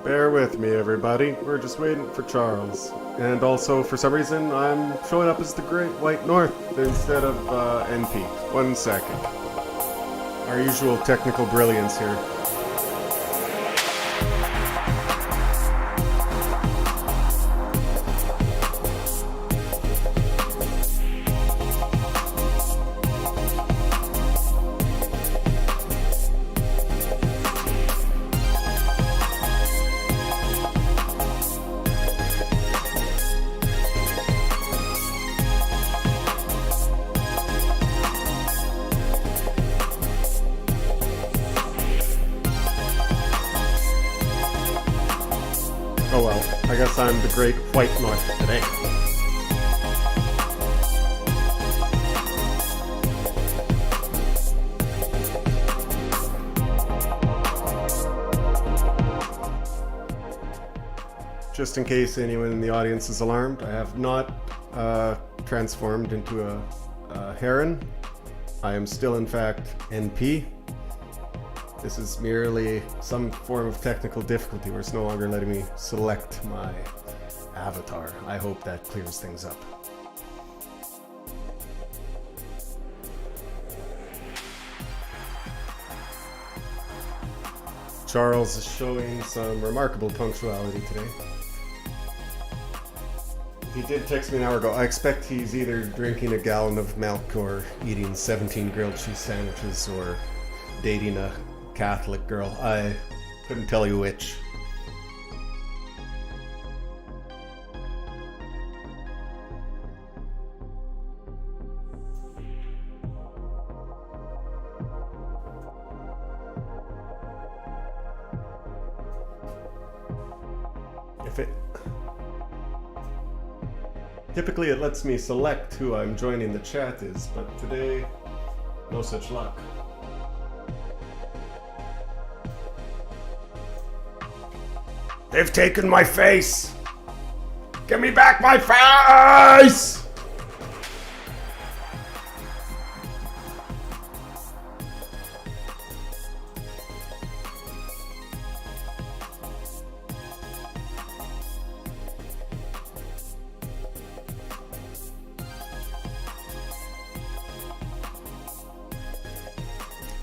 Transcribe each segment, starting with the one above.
Bear with me, everybody. We're just waiting for Charles. And also, for some reason, I'm showing up as the Great White North instead of NP. 1 second. Our usual technical brilliance here. Oh well, I guess I'm the Great White North today. Just in case anyone in the audience is alarmed, I have not transformed into a heron. I am still in fact NP. This is merely some form of technical difficulty where it's no longer letting me select my avatar. I hope that clears things up. Charles is showing some remarkable punctuality today. He did text me an hour ago. I expect he's either drinking a gallon of milk or eating 17 grilled cheese sandwiches or dating a Catholic girl. I couldn't tell you which. Typically it lets me select who I'm joining the chat is, but today, no such luck. They've taken my face! Give me back my face!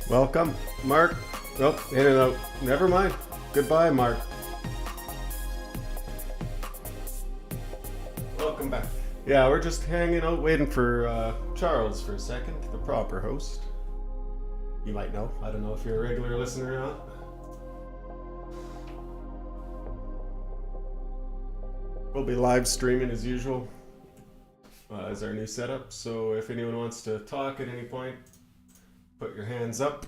Welcome, Mark. Oh, in and out. Never mind. Goodbye, Mark. Welcome back. Yeah, we're just hanging out waiting for Charles for a second, the proper host. You might know. I don't know if you're a regular listener or not. We'll be live streaming as usual as our new setup, so if anyone wants to talk at any point, put your hands up.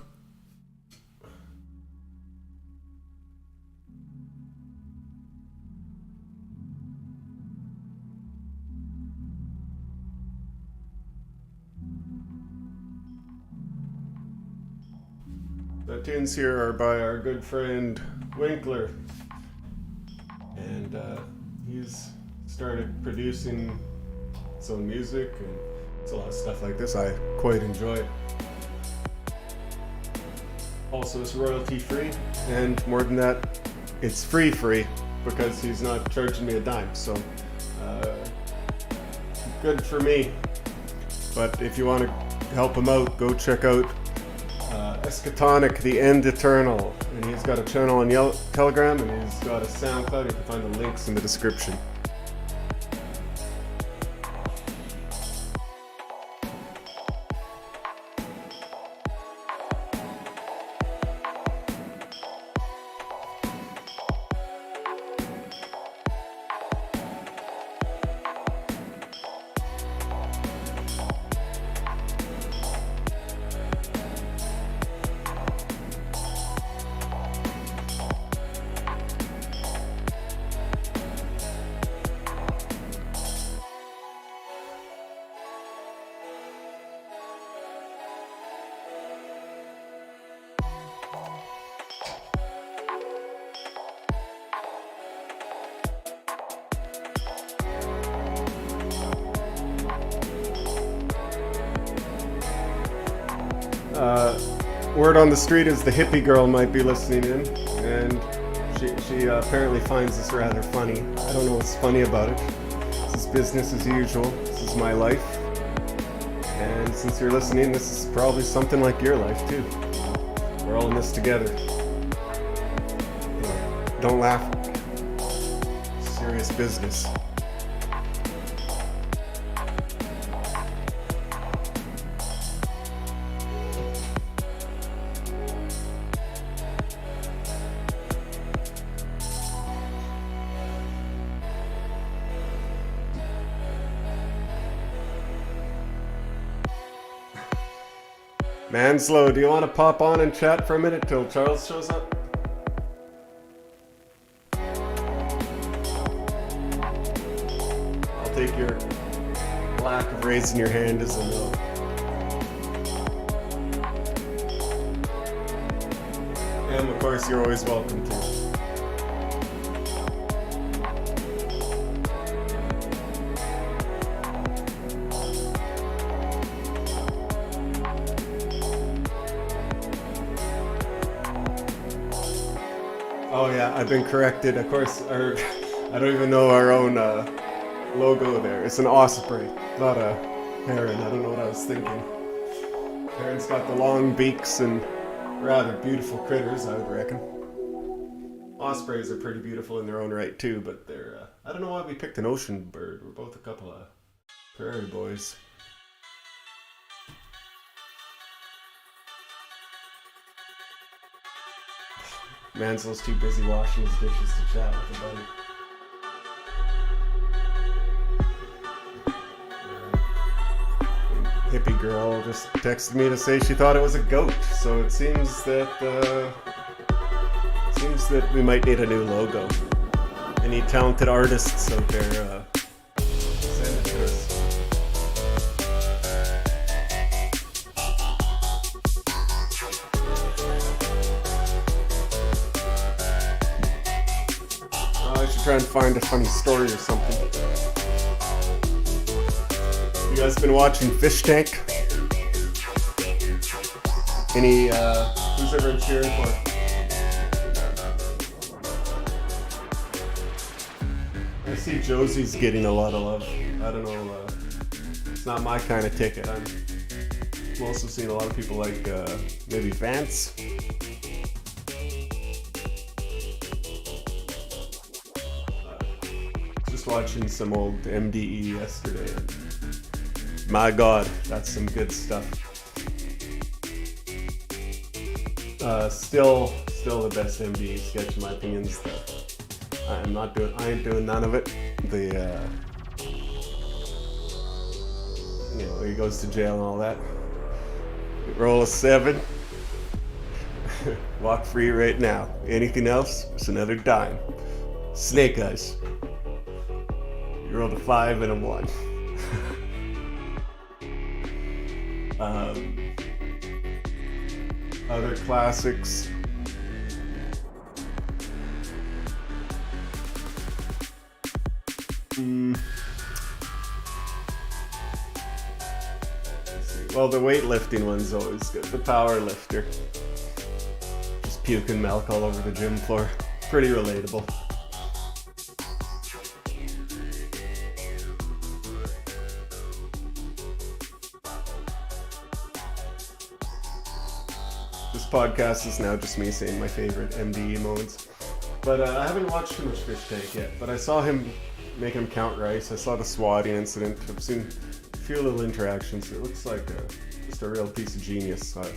The tunes here are by our good friend Winkler, and he's started producing his own music, and it's a lot of stuff like this I quite enjoy. Also, it's royalty free, and more than that, it's free because he's not charging me a dime, so good for me. But if you want to help him out, go check out Eschatonic, The End Eternal, and he's got a channel on Telegram, and he's got a SoundCloud. You can find the links in the description. Word on the street is the hippie girl might be listening in, and she apparently finds this rather funny. I don't know what's funny about it. This is business as usual. This is my life. And since you're listening, this is probably something like your life too. We're all in this together. Don't laugh. Serious business. Manslow, do you want to pop on and chat for a minute till Charles shows up? I'll take your lack of raising your hand as a no. And of course, you're always welcome to. Oh yeah, I've been corrected. Of course, I don't even know our own logo there. It's an osprey, not a heron. I don't know what I was thinking. Heron's got the long beaks and rather beautiful critters, I would reckon. Ospreys are pretty beautiful in their own right too, but they're, I don't know why we picked an ocean bird. We're both a couple of prairie boys. Manslow's too busy washing his dishes to chat with a buddy. Hippie girl just texted me to say she thought it was a goat, so it seems that we might need a new logo. Any talented artists out there, send it to us. I should try and find a funny story or something. You guys been watching Fish Tank? Any, who's everyone cheering for? I see Josie's getting a lot of love. I don't know, it's not my kind of ticket. I'm also seeing a lot of people like, maybe Vance. Just watching some old MDE yesterday. My God, that's some good stuff. Still the best MDE sketch in my opinion. I ain't doing none of it. He goes to jail and all that. Roll a 7. Walk free right now. Anything else? It's another dime. Snake Eyes. You rolled a 5 and a 1. Other classics. Well, the weightlifting one's always good. The power lifter. Just puking milk all over the gym floor. Pretty relatable. This podcast is now just me saying my favorite MDE moments. But I haven't watched too much Fish Tank yet, but I saw him make him count rice. I saw the swatting incident. I've seen a few little interactions. It looks like just a real piece of genius. I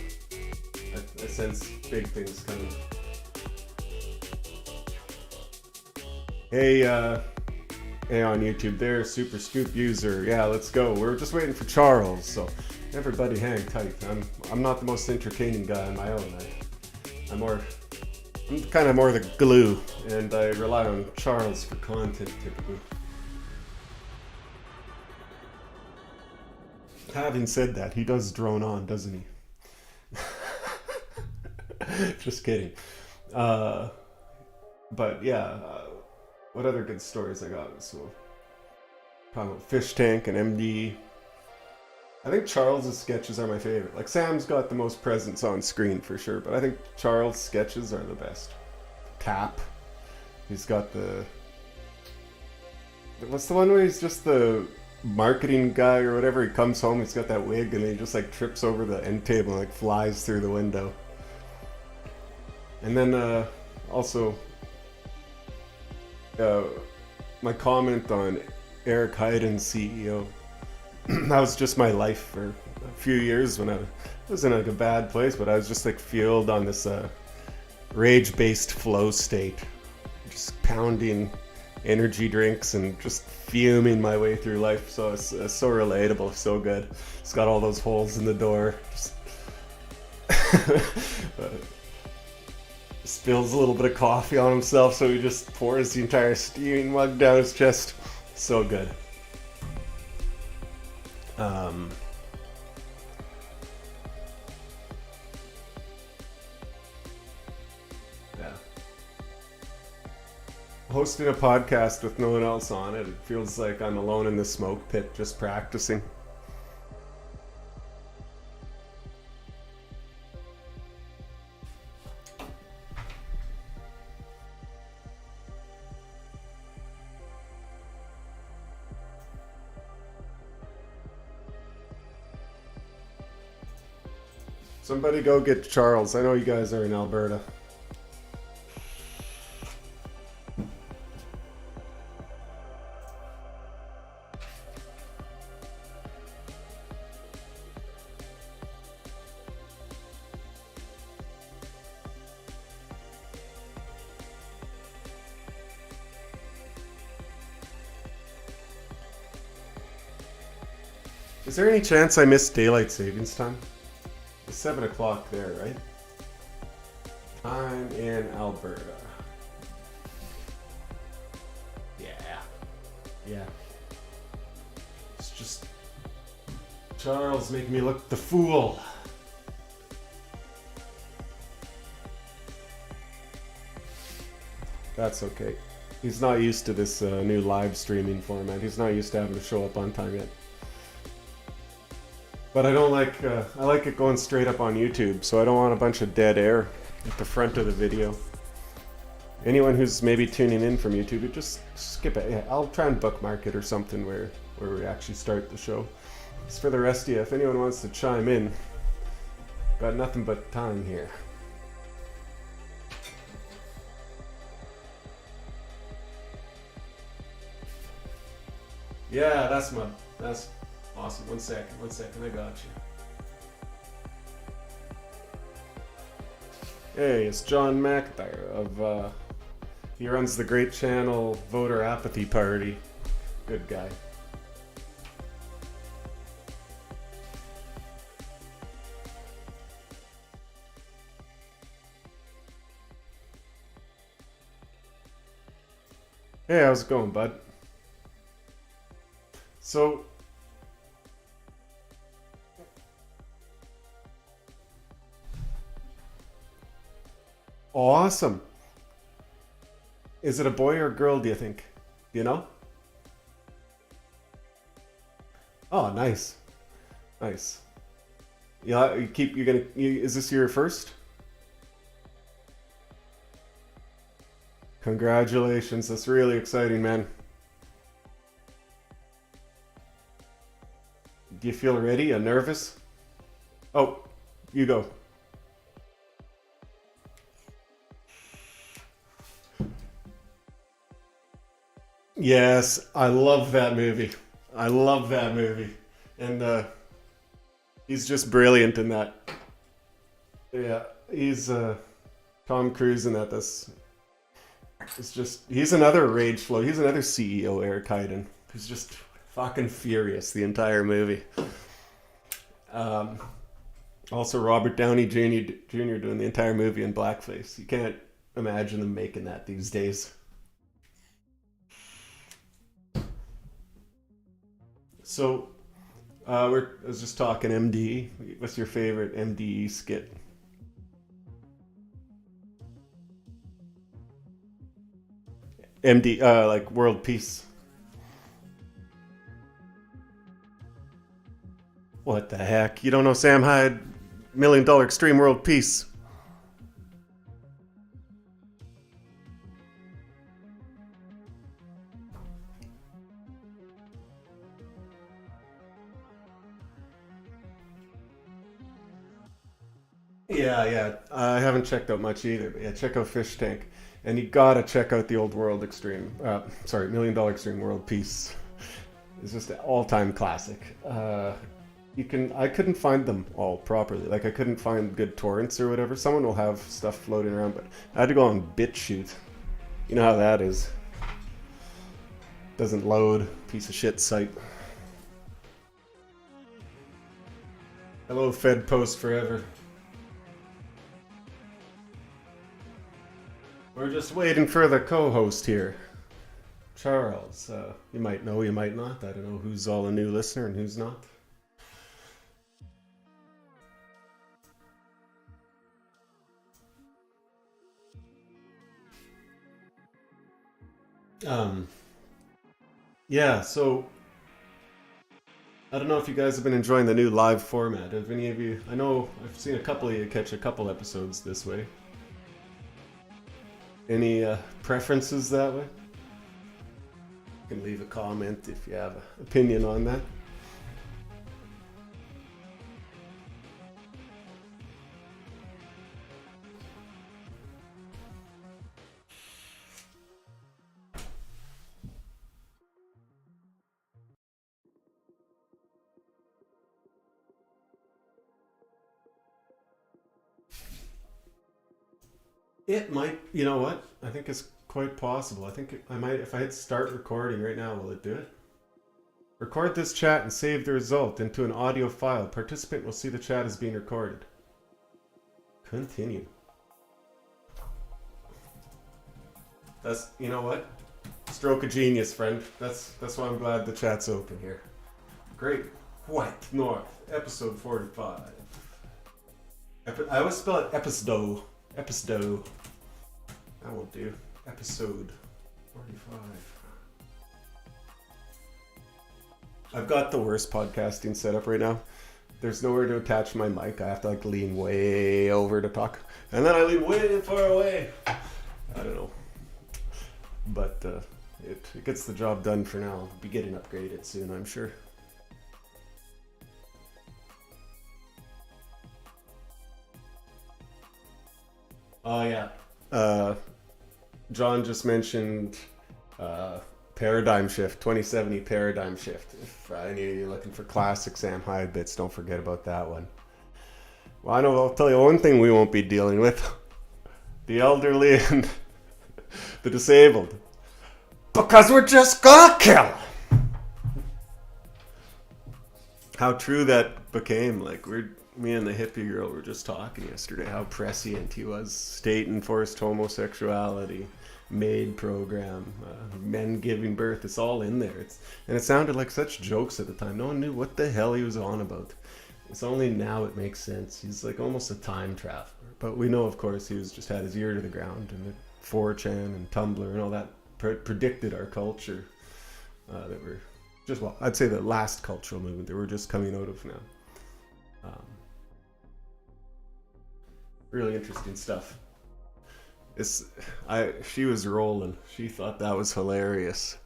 sense big things coming. Hey on YouTube there, Super Scoop user. Yeah, let's go. We're just waiting for Charles, so everybody hang tight. I'm not the most entertaining guy on my own. I'm kind of more the glue, and I rely on Charles for content typically. Having said that, he does drone on, doesn't he? Just kidding. But yeah, what other good stories I got? So, talking about Fish Tank and MD. I think Charles's sketches are my favorite. Like Sam's got the most presence on screen for sure, but I think Charles' sketches are the best. Tap. He's got the what's the one where he's just the marketing guy or whatever? He comes home, he's got that wig, and he just like trips over the end table and like flies through the window. And then also uh, my comment on Eric Hyden's CEO. That was just my life for a few years when I was in like a bad place, but I was just like fueled on this rage-based flow state, just pounding energy drinks and just fuming my way through life. So it's so relatable, so good. It's got all those holes in the door. Just spills a little bit of coffee on himself, so he just pours the entire steaming mug down his chest. So good. Yeah. Hosting a podcast with no one else on it, it feels like I'm alone in the smoke pit just practicing. Somebody go get Charles. I know you guys are in Alberta. Is there any chance I missed daylight savings time? It's 7 o'clock there, right? I'm in Alberta. Yeah. Yeah. It's just Charles making me look the fool. That's okay. He's not used to this new live streaming format. He's not used to having to show up on time yet. But I don't like, I like it going straight up on YouTube, so I don't want a bunch of dead air at the front of the video. Anyone who's maybe tuning in from YouTube, just skip it. Yeah, I'll try and bookmark it or something where we actually start the show. As for the rest of you, if anyone wants to chime in, got nothing but time here. Yeah, that's awesome. One second, I got you. Hey, it's John McIntyre of, he runs the great channel Voter Apathy Party. Good guy. Hey, how's it going, bud? So, awesome. Is it a boy or a girl, do you think? Do you know? Oh, nice. Nice. Yeah, is this your first? Congratulations. That's really exciting, man. Do you feel ready? Nervous? Oh, you go. Yes, I love that movie. I love that movie. And he's just brilliant in that. Yeah, he's Tom Cruise in that. It's just, he's another rage flow. He's another CEO, Eric Hyden, who's just fucking furious the entire movie. Um, Also, Robert Downey Jr. doing the entire movie in blackface. You can't imagine them making that these days. So, I was just talking MD. What's your favorite MDE skit? MD, like world peace. What the heck? You don't know Sam Hyde? $1 Million Extreme World Peace. Yeah. I haven't checked out much either, but yeah, check out Fish Tank. And you gotta check out the old World Extreme. $1 Million Extreme World Peace. It's just an all-time classic. I couldn't find them all properly. Like I couldn't find good torrents or whatever. Someone will have stuff floating around, but I had to go on BitChute. You know how that is. Doesn't load. Piece of shit site. Hello, Fed Post Forever. We're just waiting for the co-host here. Charles. You might know, you might not. I don't know who's all a new listener and who's not. Um, yeah, so I don't know if you guys have been enjoying the new live format. Have any of you? I know I've seen a couple of you catch a couple episodes this way. Any preferences that way? You can leave a comment if you have an opinion on that. It might, you know what? I think it's quite possible. I think I might, if I hit start recording right now, will it do it? Record this chat and save the result into an audio file. Participant will see the chat as being recorded. Continue. That's, you know what? Stroke of genius, friend. That's why I'm glad the chat's open here. Great White North, episode 45. I always spell it episode. Episode. That won't do. Episode 45. I've got the worst podcasting setup right now. There's nowhere to attach my mic. I have to like lean way over to talk. And then I lean way far away. I don't know. But it gets the job done for now. I'll be getting upgraded soon, I'm sure. Oh yeah. John just mentioned Paradigm Shift, 2070 Paradigm Shift. If any of you are looking for classic Sam Hyde bits, don't forget about that one. Well, I know I'll tell you one thing we won't be dealing with. The elderly and the disabled. Because we're just gonna kill them. How true that became. Like, me and the hippie girl were just talking yesterday how prescient he was. State enforced homosexuality, maid program, men giving birth. It's all in there. And it sounded like such jokes at the time. No one knew what the hell he was on about. It's only now it makes sense. He's like almost a time traveler. But we know, of course, he was just had his ear to the ground. And 4chan and Tumblr and all that predicted our culture that we're just, well, I'd say the last cultural movement that we're just coming out of now. Really interesting stuff. She was rolling. She thought that was hilarious.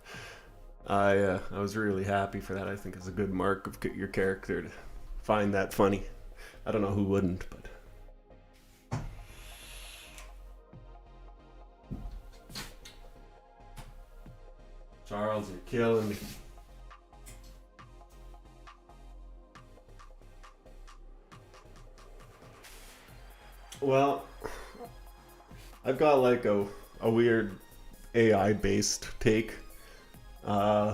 I was really happy for that. I think it's a good mark of your character to find that funny. I don't know who wouldn't, but Charles, you're killing me. Well, I've got like a weird AI based take.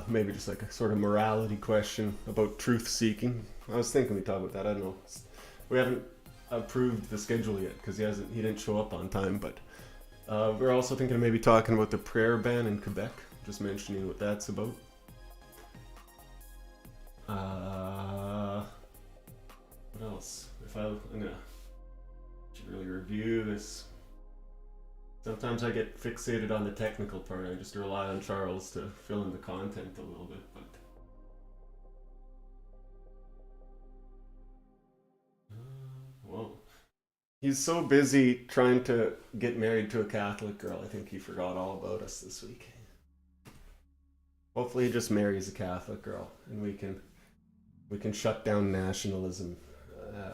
Maybe just like a sort of morality question about truth seeking. I was thinking we talk about that. I don't know. We haven't approved the schedule yet because he didn't show up on time. But we're also thinking of maybe talking about the prayer ban in Quebec. Just mentioning what that's about. What else? I'm gonna really review this. Sometimes I get fixated on the technical part. I just rely on Charles to fill in the content a little bit, but He's so busy trying to get married to a Catholic girl. I think he forgot all about us this week. Hopefully, he just marries a Catholic girl, and we can shut down nationalism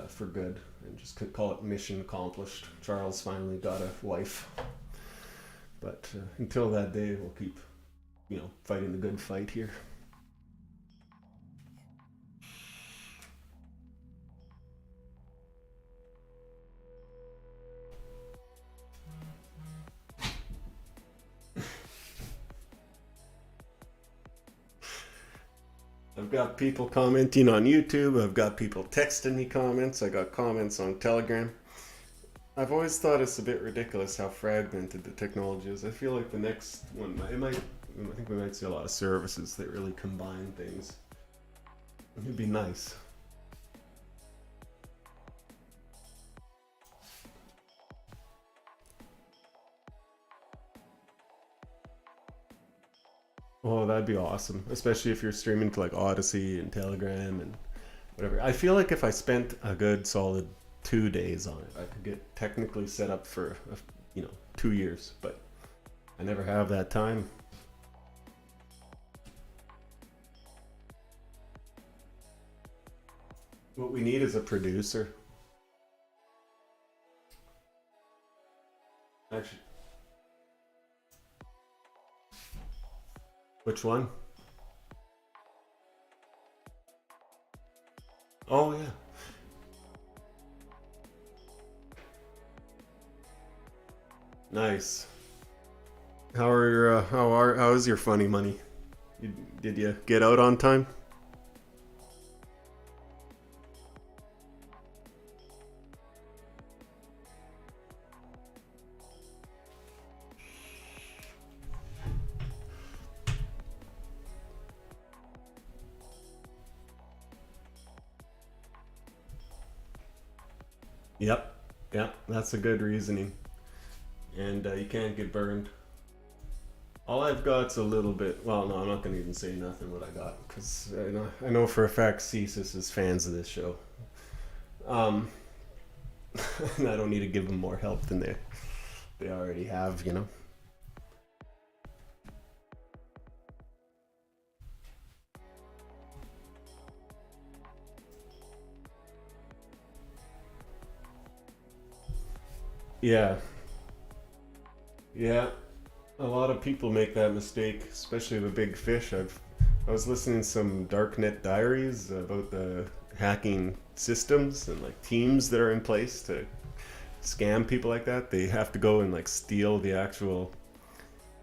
for good and just call it mission accomplished. Charles finally got a wife, but until that day, we'll keep fighting the good fight here. I've got people commenting on YouTube. I've got people texting me comments. I got comments on Telegram. I've always thought it's a bit ridiculous how fragmented the technology is. I feel like the next one, I think we might see a lot of services that really combine things. It'd be nice. Oh, that'd be awesome, especially if you're streaming to like Odyssey and Telegram and whatever. I feel like if I spent a good solid 2 days on it, I could get technically set up for 2 years, but I never have that time. What we need is a producer. Actually, which one? Oh yeah, nice. How is your funny money? Did you get out on time? Yep, yep. That's a good reasoning, and you can't get burned. All I've got's a little bit. Well, no, I'm not gonna even say nothing what I got because I know for a fact CSIS is fans of this show. Um, and I don't need to give them more help than they already have. Yeah, yeah. A lot of people make that mistake, especially the big fish. I was listening to some darknet diaries about the hacking systems and like teams that are in place to scam people like that. They have to go and like steal the actual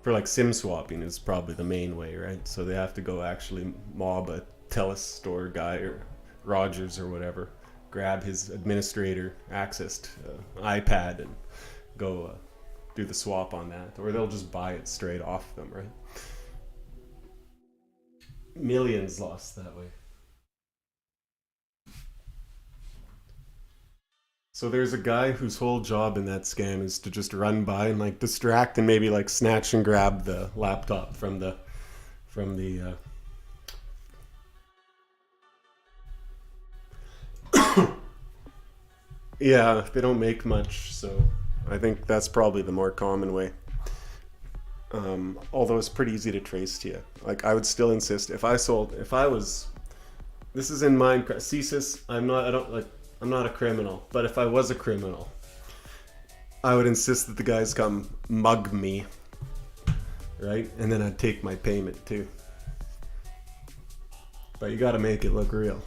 for like SIM swapping is probably the main way, right? So they have to go actually mob a Telus store guy or Rogers or whatever, grab his administrator accessed iPad and go do the swap on that, or they'll just buy it straight off them, right? Millions lost that way. So there's a guy whose whole job in that scam is to just run by and like distract and maybe like snatch and grab the laptop from the yeah, they don't make much, so I think that's probably the more common way. Although it's pretty easy to trace to you. Like I would still insist if I was this is in Minecraft. CSIS, I don't like I'm not a criminal, but if I was a criminal, I would insist that the guys come mug me, right? And then I'd take my payment too. But you got to make it look real.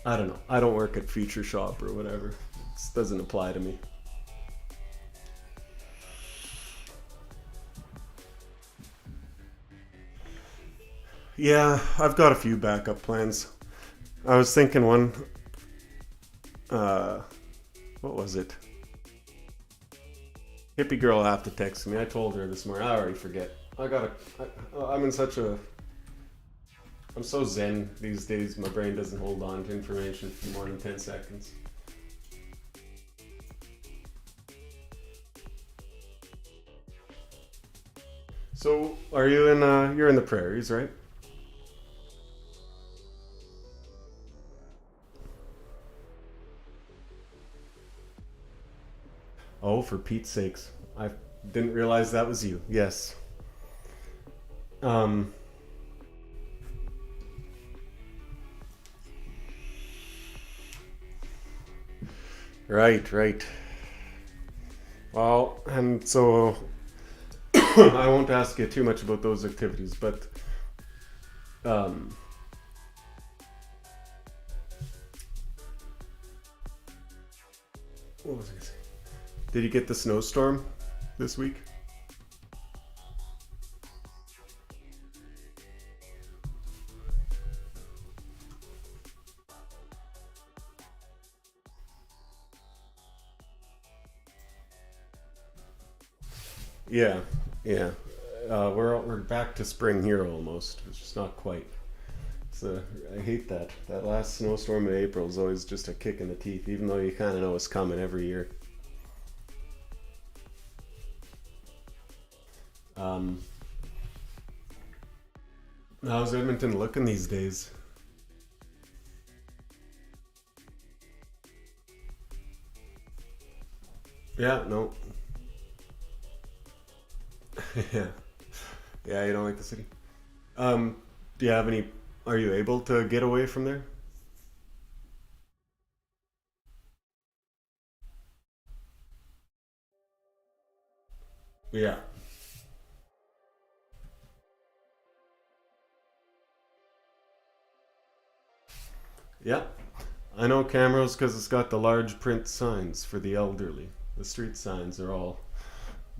I don't know. I don't work at Future Shop or whatever. This doesn't apply to me. Yeah, I've got a few backup plans. I was thinking one. Uh, what was it? Hippie girl will have to text me. I told her this morning. I already forget. I'm in such a. I'm so zen these days. My brain doesn't hold on to information for more than 10 seconds. So, are you in? You're in the prairies, right? for Pete's sakes. I didn't realize that was you. Yes. Um, right, right. Well, and so I won't ask you too much about those activities, but um, what was I gonna say? Did you get the snowstorm this week? Yeah, yeah. We're back to spring here almost. It's just not quite. So I hate that. That last snowstorm in April is always just a kick in the teeth, even though you kind of know it's coming every year. Um, how's Edmonton looking these days? Yeah, no. Yeah, yeah. You don't like the city. Um, do you have any? Are you able to get away from there? Yeah, yeah. I know Camrose because it's got the large print signs for the elderly. The street signs are all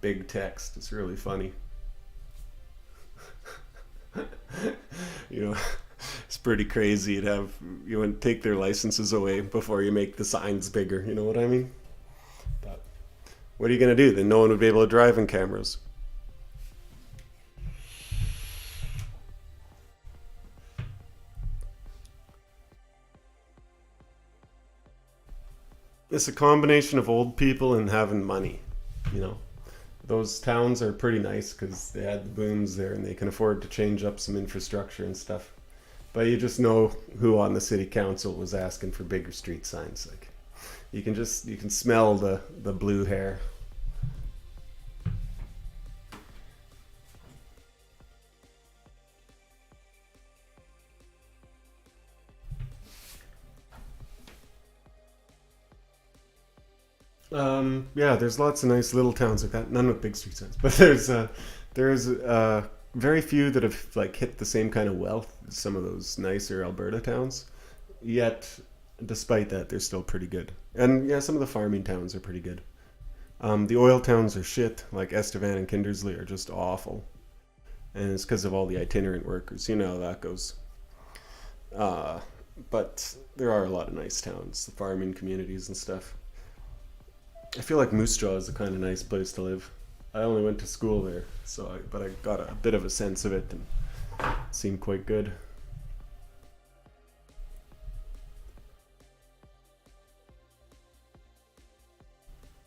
big text. It's really funny. You know, it's pretty crazy to have you would take their licenses away before you make the signs bigger. You know what I mean? But what are you gonna do? Then no one would be able to drive in cameras. It's a combination of old people and having money. You know, those towns are pretty nice because they had the booms there and they can afford to change up some infrastructure and stuff. But you just know who on the city council was asking for bigger street signs. Like you can smell the blue hair. Yeah, there's lots of nice little towns like that. None with big street signs, but there's very few that have like hit the same kind of wealth as some of those nicer Alberta towns. Yet, despite that, they're still pretty good. And yeah, some of the farming towns are pretty good. The oil towns are shit. Like Estevan and Kindersley are just awful, and it's because of all the itinerant workers. You know how that goes. Uh, but there are a lot of nice towns, the farming communities and stuff. I feel like Moose Jaw is a kind of nice place to live. I only went to school there, but I got a bit of a sense of it and it seemed quite good.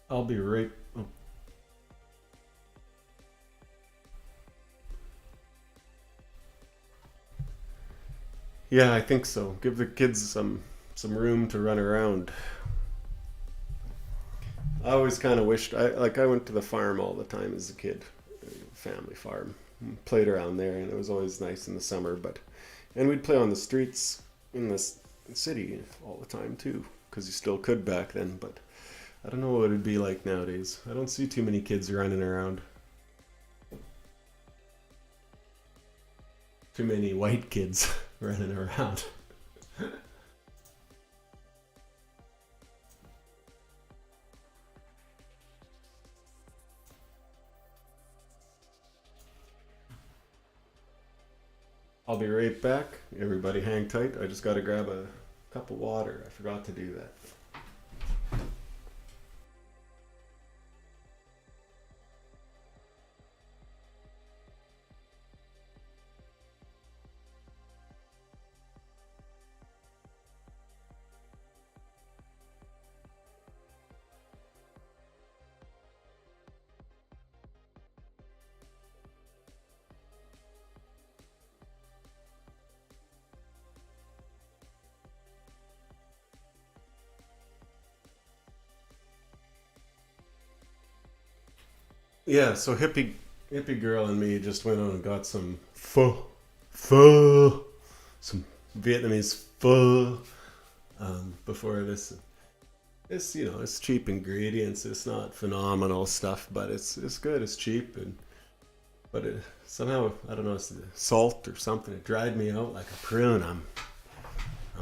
I'll be right. Oh, yeah, I think so. Give the kids some room to run around. I always kind of wished I went to the farm all the time as a kid, family farm. Played around there, and it was always nice in the summer. But and we'd play on the streets in this city all the time too, because you still could back then. But I don't know what it'd be like nowadays. I don't see too many kids running around. Too many white kids running around. I'll be right back. Everybody hang tight. I just got to grab a cup of water. I forgot to do that. Yeah, so hippie girl and me just went on and got some pho, some Vietnamese pho before this. It's it's cheap ingredients. It's not phenomenal stuff, but it's good. It's cheap but it somehow I don't know. It's the salt or something. It dried me out like a prune. I'm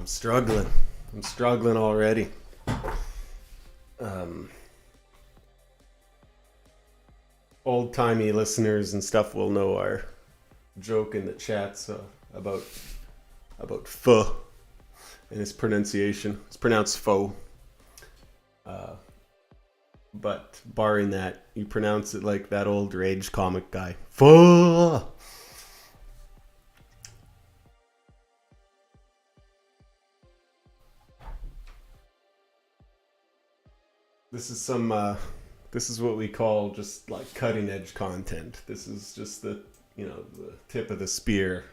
struggling. I'm struggling already. Um, Old timey listeners and stuff will know our joke in the chats about pho and its pronunciation. It's pronounced pho. Uh, but barring that, you pronounce it like that old Rage comic guy. Pho. This is some. This is what we call just like cutting edge content. This is just the tip of the spear.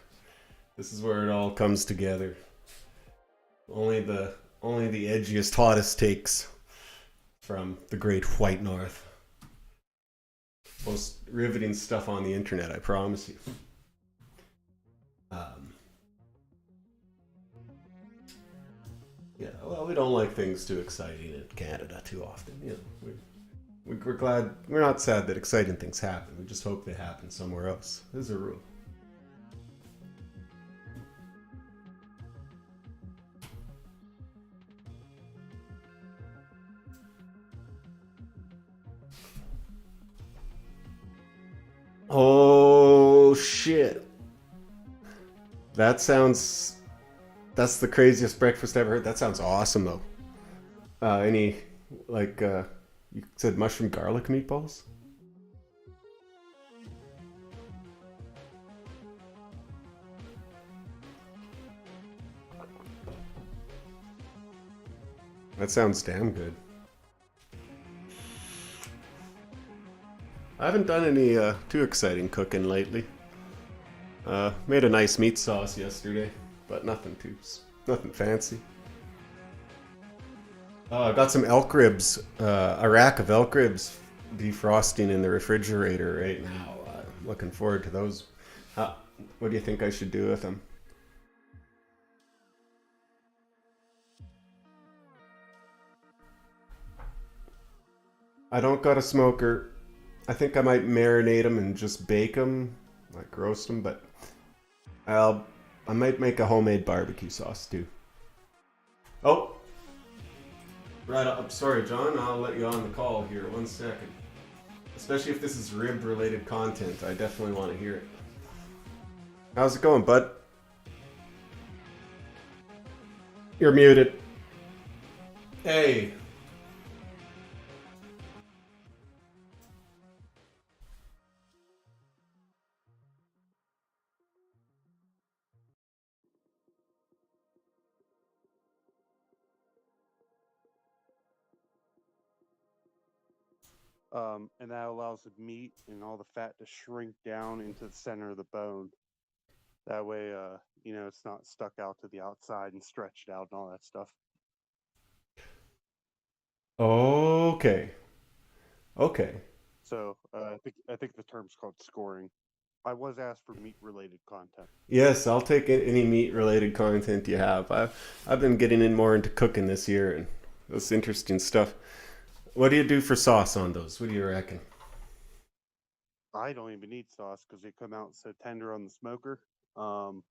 This is where it all comes together. Only the edgiest, hottest takes from the great white north. Most riveting stuff on the internet, I promise you. Um, yeah, well, we don't like things too exciting in Canada too often. We're glad, we're not sad that exciting things happen. We just hope they happen somewhere else. There's a rule. Oh shit! That sounds. That's the craziest breakfast I ever heard. That sounds awesome though. Any like you said mushroom garlic meatballs? That sounds damn good. I haven't done any too exciting cooking lately. Made a nice meat sauce yesterday, but nothing fancy. I got some elk ribs, a rack of elk ribs defrosting in the refrigerator right now. Looking forward to those. Uh, what do you think I should do with them? I don't got a smoker. I think I might marinate them and just bake them, like roast them. But I'll I might make a homemade barbecue sauce too. Oh, right. I'm sorry, John. I'll let you on the call here. 1 second. Especially if this is rib related content, I definitely want to hear it. How's it going, bud? You're muted. Hey. And that allows the meat and all the fat to shrink down into the center of the bone. That way, it's not stuck out to the outside and stretched out and all that stuff. Okay. Okay. So I think the term's called scoring. I was asked for meat related content. Yes, I'll take any meat related content you have. I've been getting in more into cooking this year, and that's interesting stuff. What do you do for sauce on those? What do you reckon? I don't even need sauce because they come out so tender on the smoker. Um,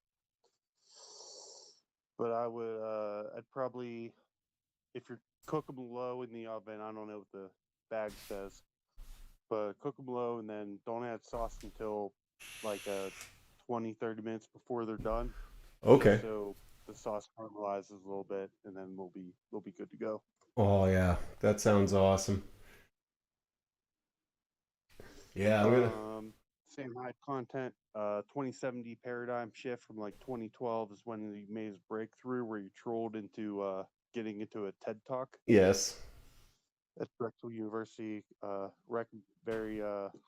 but I'd probably, if you're cook them low in the oven, I don't know what the bag says, but cook them low and then don't add sauce until like 20, 30 minutes before they're done, just Okay. so the sauce caramelizes a little bit, and then we'll be good to go. Oh yeah, that sounds awesome. Yeah, I'm gonna. Um, Same high content. 2070 paradigm shift from like 2012 is when he made his breakthrough, where he trolled into getting into a TED talk Yes, at Drexel University. Very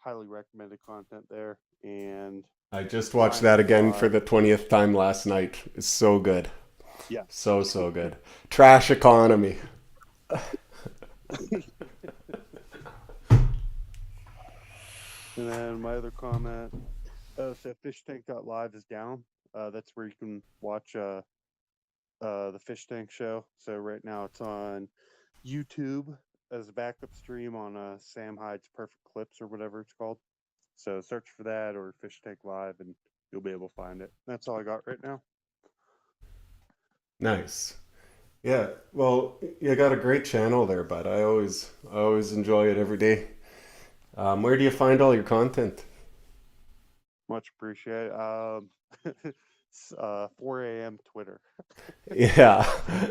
highly recommended content there. And I just watched Line of that again for Thought. the 20th time last night. It's so good, Yeah. so good. Trash economy. And then my other comment, so fishtank.live is down. That's where you can watch the Fish Tank show. So right now it's on YouTube as a backup stream on Sam Hyde's Perfect Clips or whatever it's called. So search for that or Fish Tank Live and you'll be able to find it. That's all I got right now. Nice. Yeah. Well, you got a great channel there, bud. I always enjoy it every day. Where do you find all your content? Much appreciated. 4 a.m. Twitter. Yeah.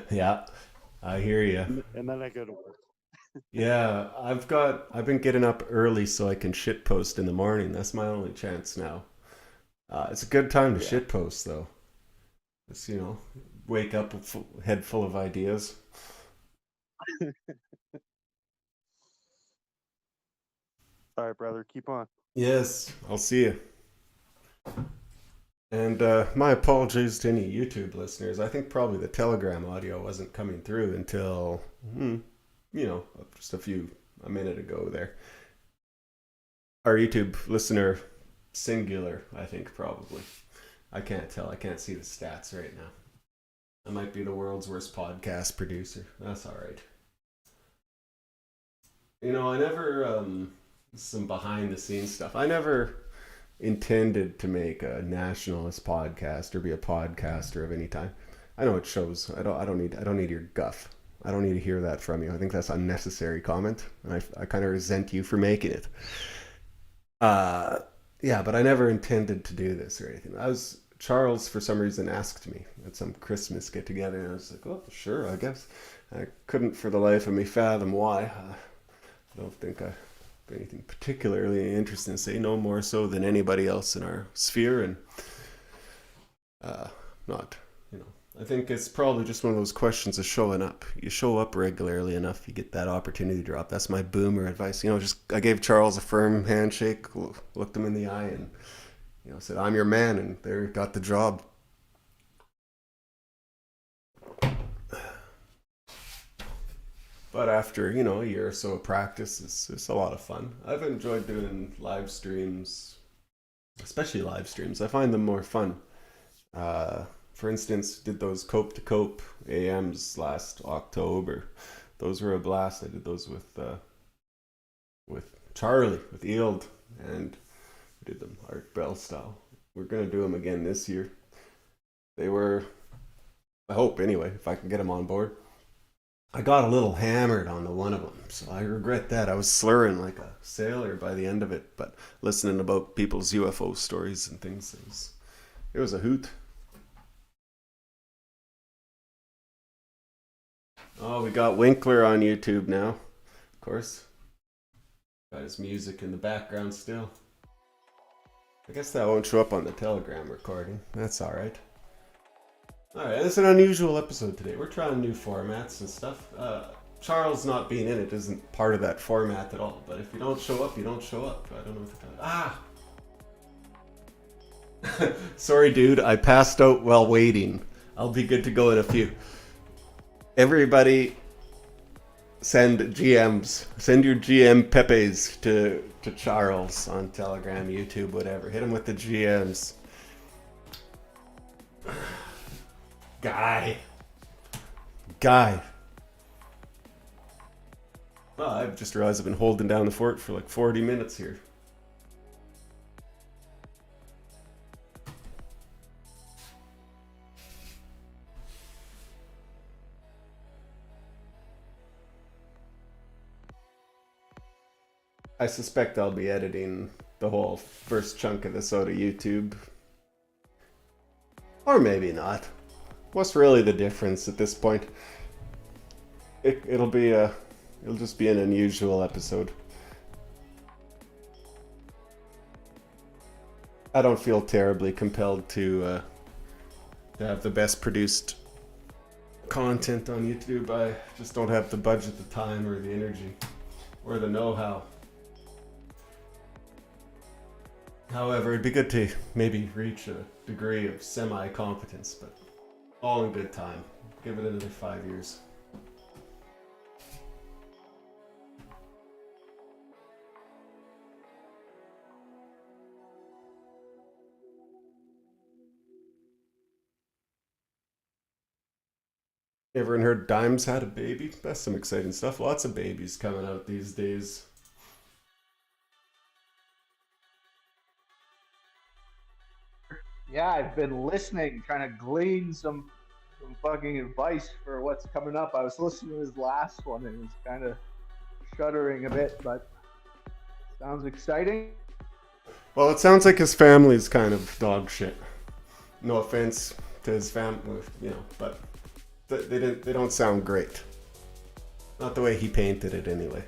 Yeah. I hear you. And then I go to work. Yeah, I've been getting up early so I can shit post in the morning. That's my only chance now. It's a good time to Yeah. shit post though. It's, wake up with head full of ideas. All right, brother. Keep on. Yes, I'll see you. And my apologies to any YouTube listeners. I think probably the Telegram audio wasn't coming through until, you know, just a minute ago there. Our YouTube listener, singular, I think probably. I can't tell. I can't see the stats right now. I might be the world's worst podcast producer. That's all right. I never, some behind the scenes stuff. I never intended to make a nationalist podcast or be a podcaster of any time. I know it shows. I don't need your guff. I don't need to hear that from you. I think that's unnecessary comment. And I kind of resent you for making it. Yeah, but I never intended to do this or anything. Charles for some reason asked me at some Christmas get together, and I was like, "Oh, sure, I guess." I couldn't for the life of me fathom why. I don't think I have anything particularly interesting to say, no more so than anybody else in our sphere, and not, I think it's probably just one of those questions of showing up. You show up regularly enough, you get that opportunity to drop. That's my boomer advice. I gave Charles a firm handshake, looked him in the eye, and said, "I'm your man," and there got the job. But after, a year or so of practice, it's a lot of fun. I've enjoyed doing live streams, especially live streams. I find them more fun. For instance, did those Cope to Cope AMs last October. Those were a blast. I did those with Charlie, with Eeld, and we did them Art Bell style. We're gonna do them again this year. They were, I hope anyway, if I can get them on board. I got a little hammered on the one of them, so I regret that. I was slurring like a sailor by the end of it, but listening about people's UFO stories and things, it was a hoot. Oh, we got Winkler on YouTube now, of course. Got his music in the background still. I guess that won't show up on the Telegram recording. That's alright. Alright, it's an unusual episode today. We're trying new formats and stuff. Charles not being in it isn't part of that format at all, but if you don't show up, you don't show up. I don't know if you're Sorry, dude, I passed out while waiting. I'll be good to go in a few. Everybody send GMs. Send your GM Pepes to Charles on Telegram, YouTube, whatever. Hit him with the GMs. Guy. Well, I've just realized I've been holding down the fort for like 40 minutes here. I suspect I'll be editing the whole first chunk of this out of YouTube. Or maybe not. What's really the difference at this point? It'll just be an unusual episode. I don't feel terribly compelled to have the best produced content on YouTube. I just don't have the budget, the time, or the energy, or the know-how. However, it'd be good to maybe reach a degree of semi-competence, but all in good time. Give it another 5 years. Everyone heard Dimes had a baby? That's some exciting stuff. Lots of babies coming out these days. Yeah, I've been listening, trying to glean some fucking advice for what's coming up. I was listening to his last one and it was kind of shuddering a bit, but sounds exciting. Well, it sounds like his family's kind of dog shit. No offense to his family, but they don't sound great. Not the way he painted it, anyway.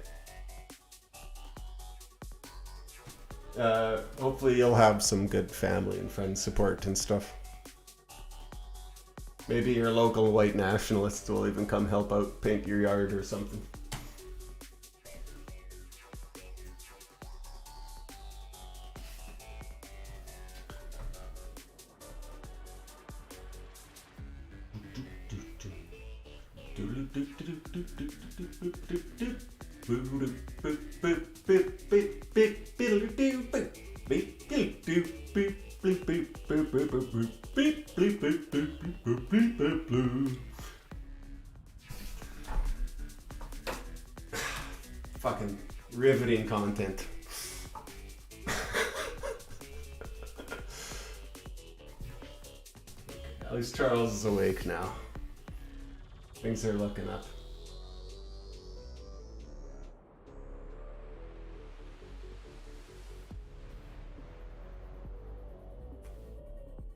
Hopefully you'll have some good family and friend support and stuff. Maybe your local white nationalists will even come help out paint your yard or something. Fucking riveting content. At least Charles is awake now. Things are looking up.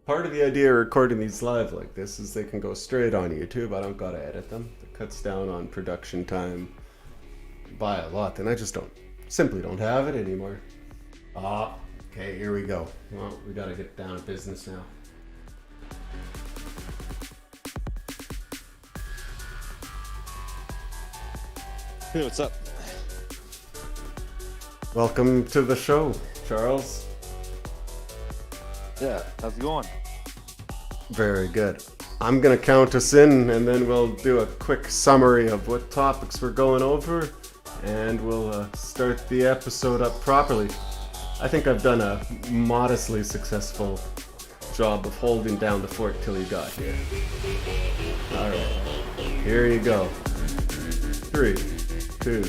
Part of the idea of recording these live like this is they can go straight on YouTube. I don't gotta edit them. It cuts down on production time by a lot, and I just simply don't have it anymore. Okay, here we go. Well, we gotta get down to business now. Hey, what's up? Welcome to the show, Charles. Yeah, how's it going? Very good. I'm gonna count us in, and then we'll do a quick summary of what topics we're going over, and we'll start the episode up properly. I think I've done a modestly successful job of holding down the fort till you got here. Alright, here you go. 3, 2,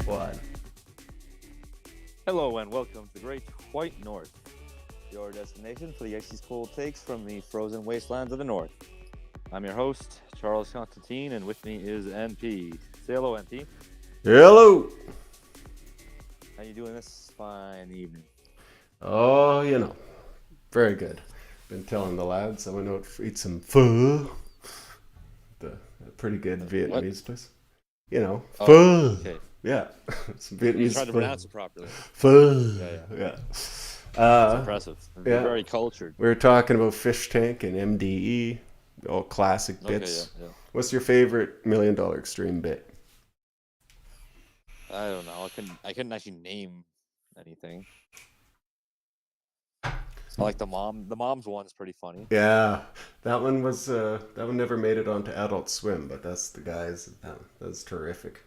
1. Hello and welcome to the Great White North, your destination for the icy cold takes from the frozen wastelands of the north. I'm your host, Charles Constantine, and with me is NP. Say hello, NP. Hello! How you doing this fine evening? Oh, very good. Been telling the lads I went out to eat some pho. A pretty good Vietnamese place. Pho. Okay. Yeah, some You Vietnamese tried to pho. pronounce it properly. Pho. Yeah. It's Impressive. You're yeah. very cultured. We were talking about Fish Tank and MDE, all classic bits. Okay, yeah. What's your favorite $1 Million Extreme bit? I don't know. I couldn't actually name anything. I like the mom's one's pretty funny. Yeah, that one never made it onto Adult Swim, but that's the guys. That's terrific.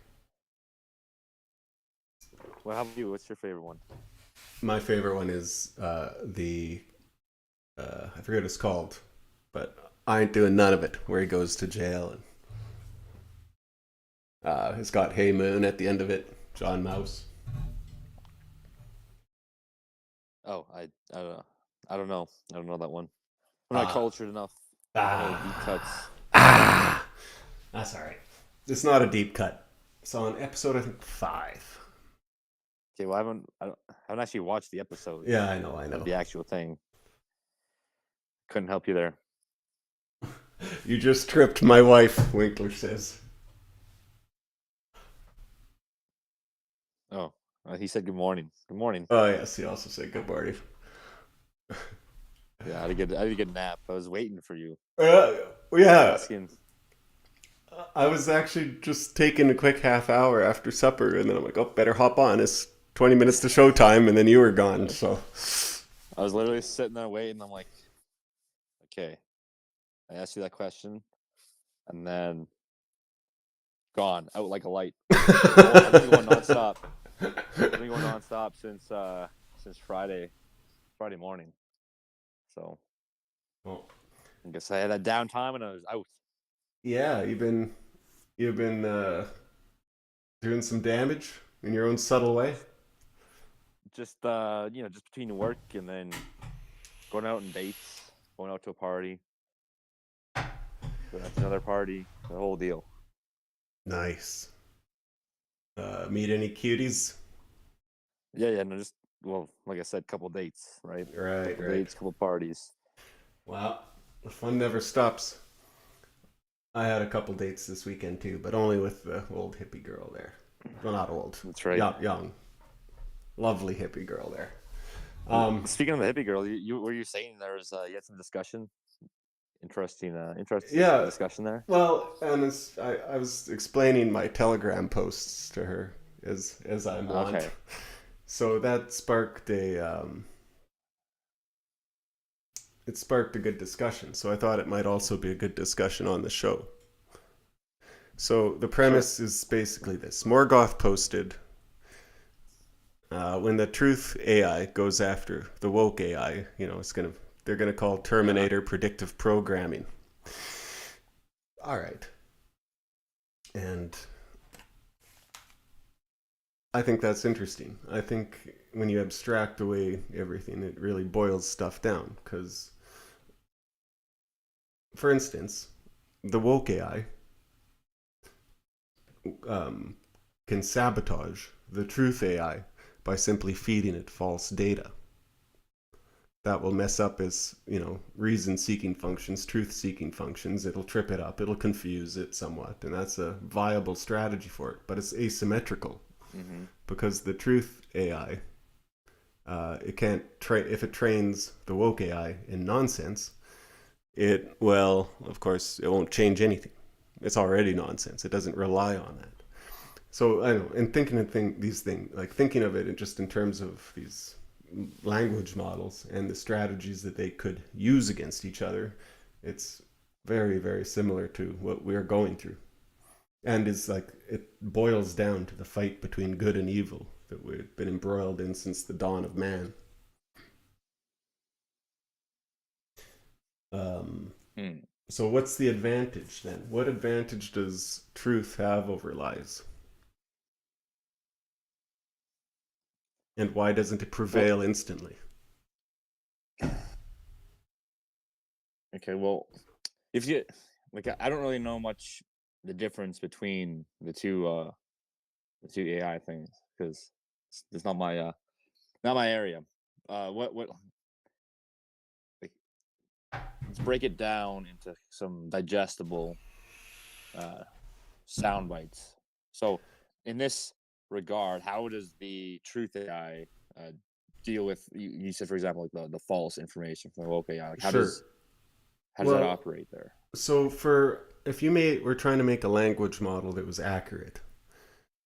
Well, how about you? What's your favorite one? My favorite one is I forget what it's called, but I ain't doing none of it. Where he goes to jail and it's got Hey Moon at the end of it. John Mouse. Oh, I don't know. I don't know. I don't know that one. I'm not cultured enough. Deep cuts. That's all right. It's not a deep cut. It's on episode I think 5. Okay, well, I haven't actually watched the episode. Yeah, I know. Of the actual thing. Couldn't help you there. You just tripped my wife, Winkler says. Oh, he said good morning. Good morning. Oh yes, he also said good morning. Yeah, I had to get a nap. I was waiting for you. Yeah. Asking. I was actually just taking a quick half hour after supper, and then I'm like, oh, better hop on. It's 20 minutes to showtime, and then you were gone, so. I was literally sitting there waiting. I'm like, okay. I asked you that question, and then gone, out like a light. I've been going nonstop. I've been going nonstop since Friday morning. So I guess I had that downtime and I was out. Yeah, you've been doing some damage in your own subtle way. Just just between work and then going out on dates, going out to a party, going out to another party, the whole deal. Nice. Meet any cuties? Yeah, no, just well, like I said, couple dates, right? Right, Couple right. dates, couple parties. Well, the fun never stops. I had a couple dates this weekend too, but only with the old hippie girl there. Well, not old. That's right. Young. Lovely hippie girl there. Speaking of the hippie girl, you were you saying there was you had some discussion? Interesting Yeah. discussion there. Well, and I was explaining my Telegram posts to her as I'm wont. Okay. So that sparked it sparked a good discussion. So I thought it might also be a good discussion on the show. So the premise is basically this: Morgoth posted, when the truth AI goes after the woke AI, they're gonna call Terminator predictive programming. All right, and I think that's interesting. I think when you abstract away everything, it really boils stuff down. Because, for instance, the woke AI can sabotage the truth AI by simply feeding it false data. That will mess up its, reason-seeking functions, truth-seeking functions. It'll trip it up. It'll confuse it somewhat, and that's a viable strategy for it. But it's asymmetrical because the truth AI, it can't if it trains the woke AI in nonsense. Of course, it won't change anything. It's already nonsense. It doesn't rely on that. So I know, and thinking of these things, like thinking of it just in terms of these language models and the strategies that they could use against each other, it's very, very similar to what we're going through. And it's like it boils down to the fight between good and evil that we've been embroiled in since the dawn of man. So what's the advantage then? What advantage does truth have over lies? And why doesn't it prevail instantly? Okay, well, if you like, I don't really know much the difference between the two AI things because it's not my area. What like, let's break it down into some digestible sound bites. So, in this regard, how does the truth AI deal with you said, for example, like the false information from the woke AI? Like, Sure. how does that operate there? So if we're trying to make a language model that was accurate.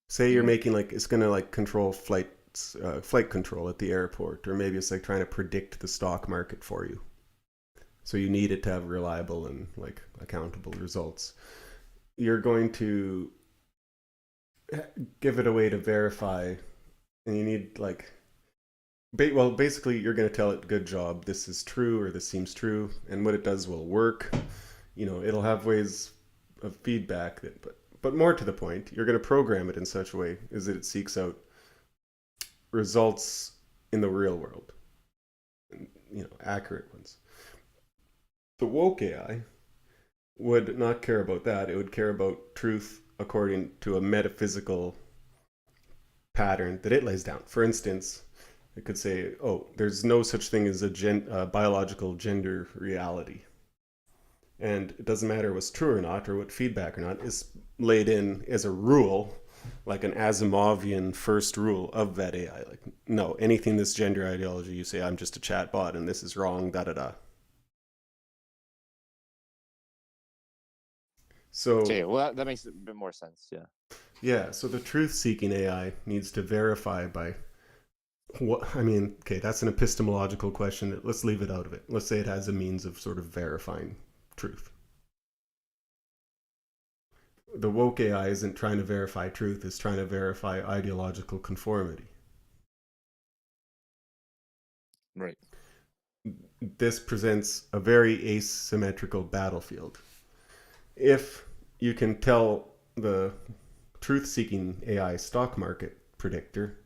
Say you're making it's gonna control flight control at the airport, or maybe it's like trying to predict the stock market for you. So you need it to have reliable and accountable results. You're going to give it a way to verify, and you need basically you're going to tell it, good job, this is true or this seems true, and what it does will work. It'll have ways of feedback but more to the point, you're going to program it in such a way is that it seeks out results in the real world, accurate ones. The woke AI would not care about that. It would care about truth according to a metaphysical pattern that it lays down. For instance, it could say, oh, there's no such thing as a biological gender reality. And it doesn't matter what's true or not, or what feedback or not is laid in as a rule, like an Asimovian first rule of that AI. Like, no, anything that's gender ideology, you say, I'm just a chatbot and this is wrong, da-da-da. So, okay, well, that makes a bit more sense, yeah. Yeah, so the truth-seeking AI needs to verify by that's an epistemological question. Let's leave it out of it. Let's say it has a means of sort of verifying truth. The woke AI isn't trying to verify truth, it's trying to verify ideological conformity. Right. This presents a very asymmetrical battlefield. If you can tell the truth-seeking AI stock market predictor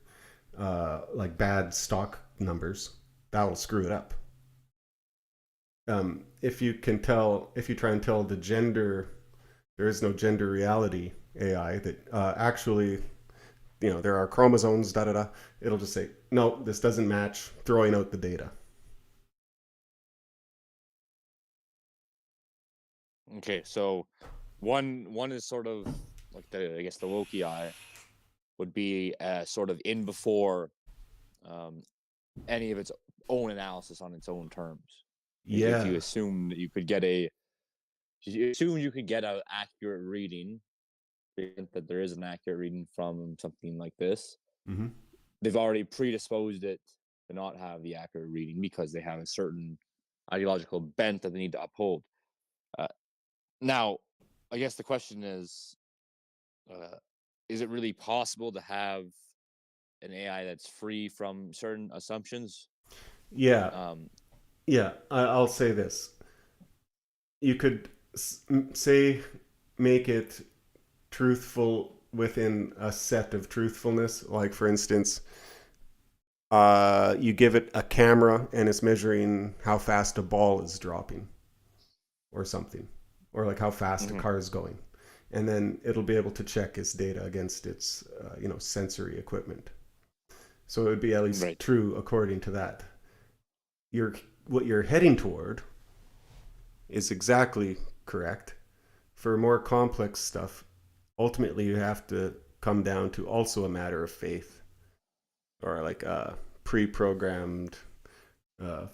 like bad stock numbers, that will screw it up. If you try and tell the gender, there is no gender reality AI that actually, there are chromosomes, da da da. It'll just say, no, this doesn't match, throwing out the data. Okay, so one is sort of like I guess the woke AI would be sort of in before um, any of its own analysis on its own terms. Like if Yeah. you assume that you could get an accurate reading, that there is an accurate reading from something like this, Mm-hmm. they've already predisposed it to not have the accurate reading because they have a certain ideological bent that they need to uphold. Now, I guess the question is it really possible to have an AI that's free from certain assumptions? Yeah. Um, Yeah. I'll say this. You could say, make it truthful within a set of truthfulness. Like, for instance, you give it a camera and it's measuring how fast a ball is dropping or something, or like how fast a car is going. And then it'll be able to check its data against its, sensory equipment. So it would be at least right. true according to that. What you're heading toward is exactly correct. For more complex stuff, ultimately you have to come down to also a matter of faith, or like pre-programmed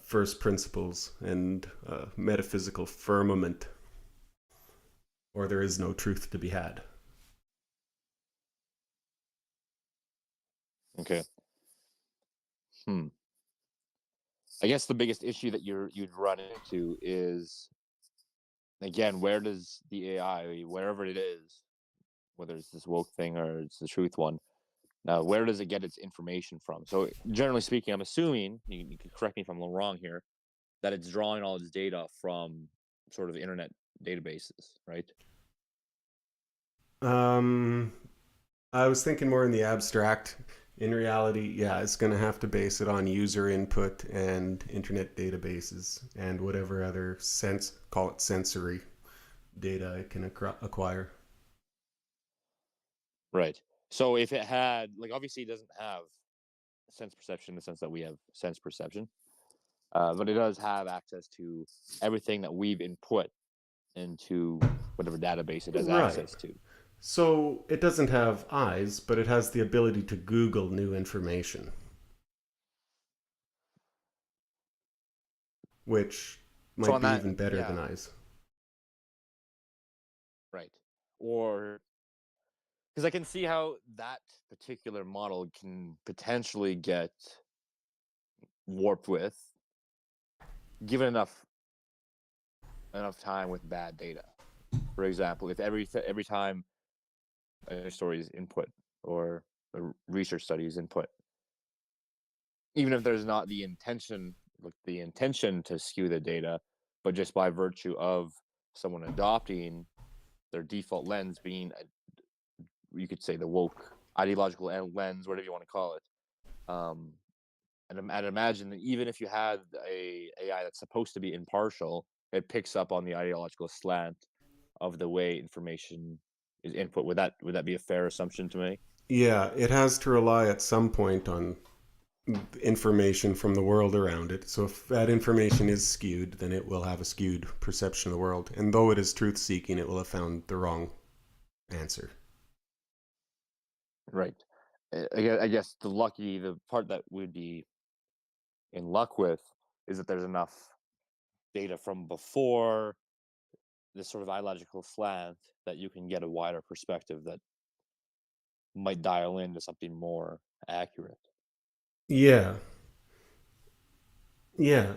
first principles and metaphysical firmament, or there is no truth to be had. Okay. I guess the biggest issue that you'd run into is, again, where does the AI, wherever it is, whether it's this woke thing or it's the truth one, now where does it get its information from? So generally speaking, I'm assuming, you can correct me if I'm wrong here, that it's drawing all its data from sort of internet databases, right? Um, I was thinking more in the abstract. In reality, yeah, it's going to have to base it on user input and internet databases and whatever other call it sensory data it can acquire. Right. So if it had, like, obviously it doesn't have sense perception in the sense that we have sense perception, but it does have access to everything that we've input into whatever database it has Right. access to. So it doesn't have eyes, but it has the ability to Google new information, which So might on be that, even better yeah, than eyes. right. Or because I can see how that particular model can potentially get warped with, given enough time with bad data. For example, if every time a story is input or a research study is input, even if there's not the intention to skew the data, but just by virtue of someone adopting their default lens being, you could say, the woke ideological lens, whatever you want to call it. Um, and I'd imagine that even if you had a AI that's supposed to be impartial, it picks up on the ideological slant of the way information is input. Would that be a fair assumption to make? Yeah, it has to rely at some point on information from the world around it. So if that information is skewed, then it will have a skewed perception of the world. And though it is truth seeking, it will have found the wrong answer. Right. I guess the part that we'd be in luck with is that there's enough data from before this sort of ideological slant that you can get a wider perspective that might dial into something more accurate. Yeah. Yeah.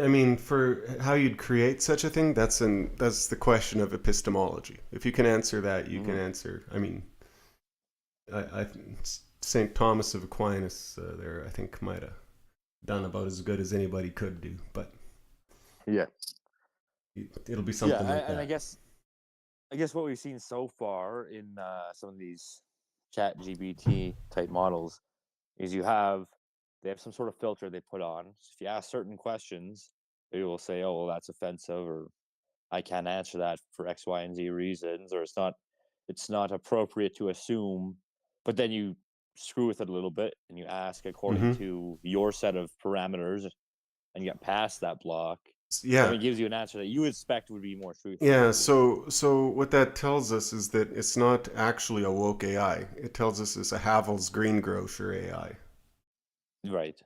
I mean, for how you'd create such a thing, that's the question of epistemology. If you can answer that, you can answer. I mean, I Saint Thomas of Aquinas there, I think, might have done about as good as anybody could do, but Yeah. it'll be Yeah, something like and I that. guess I guess what we've seen so far in some of these chat GBT type models is they have some sort of filter they put on. So if you ask certain questions, they will say, "Oh, well, that's offensive," or "I can't answer that for X, Y, and Z reasons," or it's not appropriate to assume." But then you screw with it a little bit and you ask according Hmm. to your set of parameters and get past that block. Then Yeah. it gives you an answer that you expect would be more truthful. Yeah, so what that tells us is that it's not actually a woke AI. It tells us it's a Havel's greengrocer AI. Right.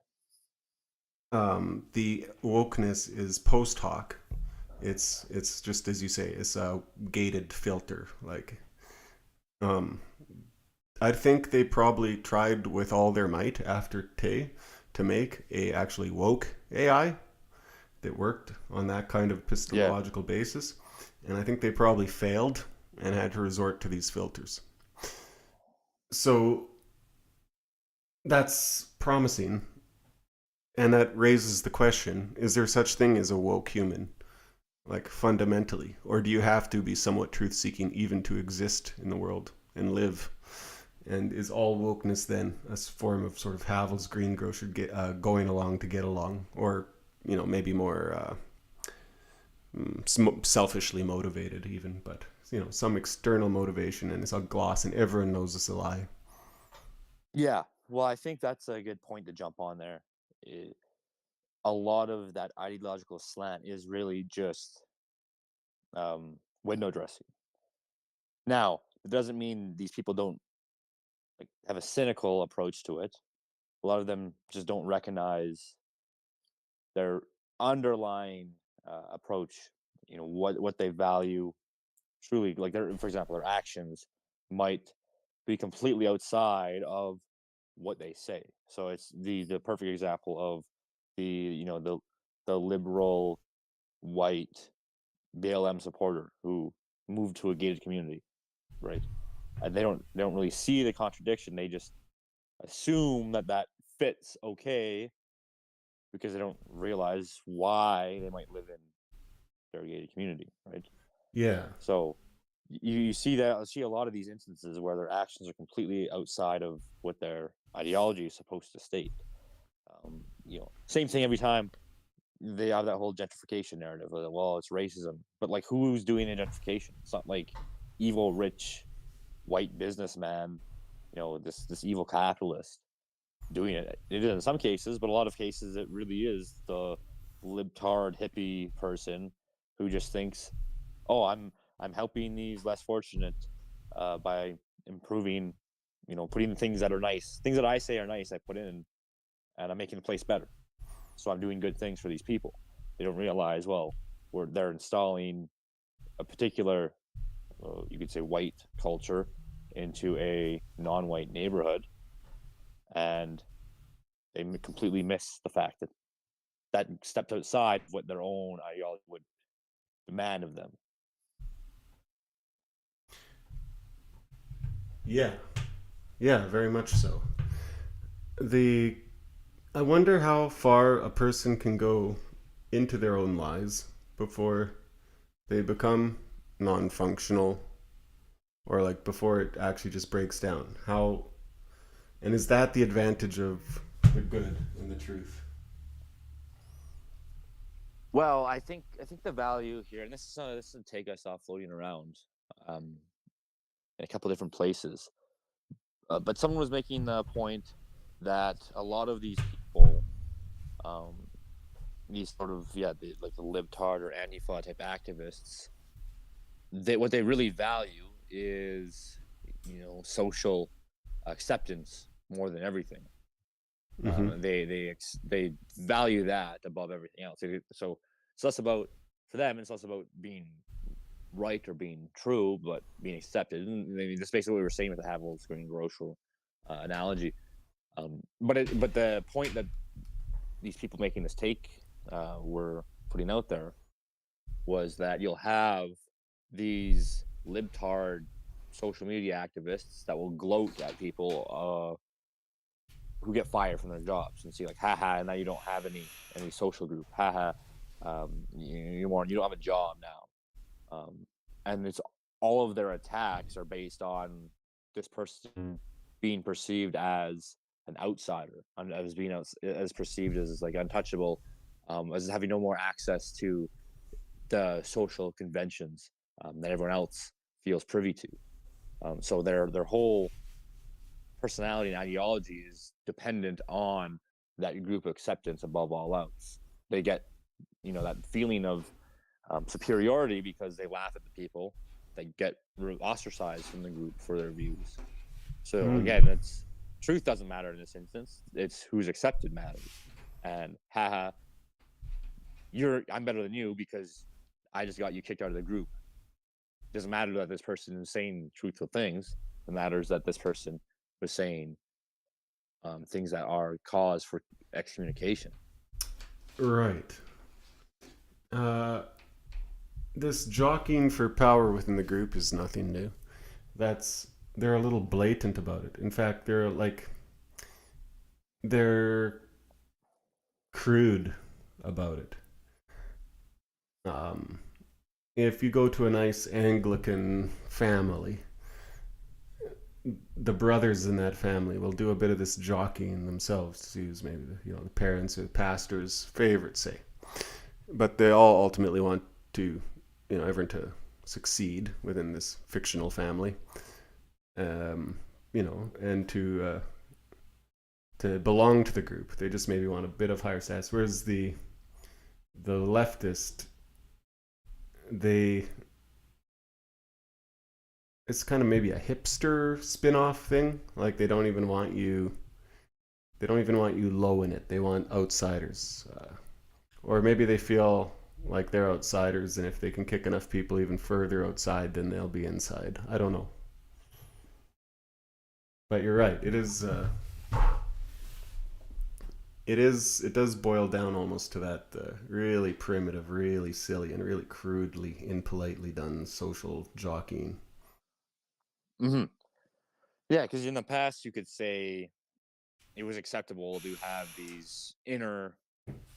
The wokeness is post hoc. It's just as you say, it's a gated filter. Like, um, I think they probably tried with all their might after Tay to make a actually woke AI that worked on that kind of Yeah. epistemological basis, and I think they probably failed and had to resort to these filters. So that's promising, and that raises the question: is there such thing as a woke human? Like fundamentally, or do you have to be somewhat truth-seeking even to exist in the world and live? And is all wokeness then a form of sort of Havel's greengrocer going along to get along, or maybe more selfishly motivated even, but some external motivation, and it's a gloss, and everyone knows it's a lie. Yeah. Well, I think that's a good point to jump on there. It, a lot of that ideological slant is really just window dressing. Now, it doesn't mean these people don't like have a cynical approach to it. A lot of them just don't recognize their underlying approach. What they value truly, like for example, their actions might be completely outside of what they say. So it's the perfect example of the liberal white BLM supporter who moved to a gated community, right? And they don't really see the contradiction. They just assume that fits okay because they don't realize why they might live in their gated community, right? Yeah. So you see that I see a lot of these instances where their actions are completely outside of what their ideology is supposed to state. Same thing every time they have that whole gentrification narrative. Well, it's racism, but like, who's doing the gentrification? It's not like evil, rich, white businessman, this evil capitalist doing it. It is in some cases, but a lot of cases it really is the libtard hippie person who just thinks, "Oh, I'm helping these less fortunate by improving, putting the things that are nice, things that I say are nice, I put in, and I'm making the place better. So I'm doing good things for these people." They don't realize, well, they're installing a particular, you could say, white culture into a non-white neighborhood, and they completely miss the fact that stepped outside of what their own ideology would demand of them. Yeah. Yeah, very much so. The I wonder how far a person can go into their own lies before they become non-functional, or like before it actually just breaks down. How and is that the advantage of the good and the truth? Well, I think the value here, and this will take us off floating around um, in a couple different places. But someone was making the point that a lot of these people, um, these sort of like the libtard or Antifa type activists, what they really value is social acceptance more than everything. Mm-hmm. They value that above everything else. So it's less about for them. It's less about being right or being true, but being accepted. And I mean, that's basically what we were saying with the Havel's greengrocer analogy. But the point that these people making this take were putting out there was that you'll have these libtard social media activists that will gloat at people who get fired from their jobs and see like, haha, now you don't have any social group, haha, you don't have a job now, and it's all of their attacks are based on this person being perceived as an outsider, as being as perceived as like untouchable, as having no more access to the social conventions that everyone else feels privy to. So their whole personality and ideology is dependent on that group acceptance above all else. They get, that feeling of superiority because they laugh at the people that get ostracized from the group for their views. So again, it's truth doesn't matter in this instance. It's who's accepted matters. And haha, I'm better than you because I just got you kicked out of the group. It doesn't matter that this person is saying truthful things. It matters that this person was saying things that are cause for excommunication. Right. This jockeying for power within the group is nothing new. They're a little blatant about it. In fact, they're crude about it. If you go to a nice Anglican family, the brothers in that family will do a bit of this jockeying themselves to use maybe the parents or the pastor's favorite say, but they all ultimately want to everyone to succeed within this fictional family, and to belong to the group. They just maybe want a bit of higher status, whereas the leftist, it's kind of maybe a hipster spin-off thing. Like they don't even want you low in it. They want outsiders, or maybe they feel like they're outsiders, and if they can kick enough people even further outside, then they'll be inside. I don't know, but you're right. It does boil down almost to that really primitive, really silly, and really crudely, impolitely done social jockeying. Mm-hmm. Yeah, because in the past you could say it was acceptable to have these inner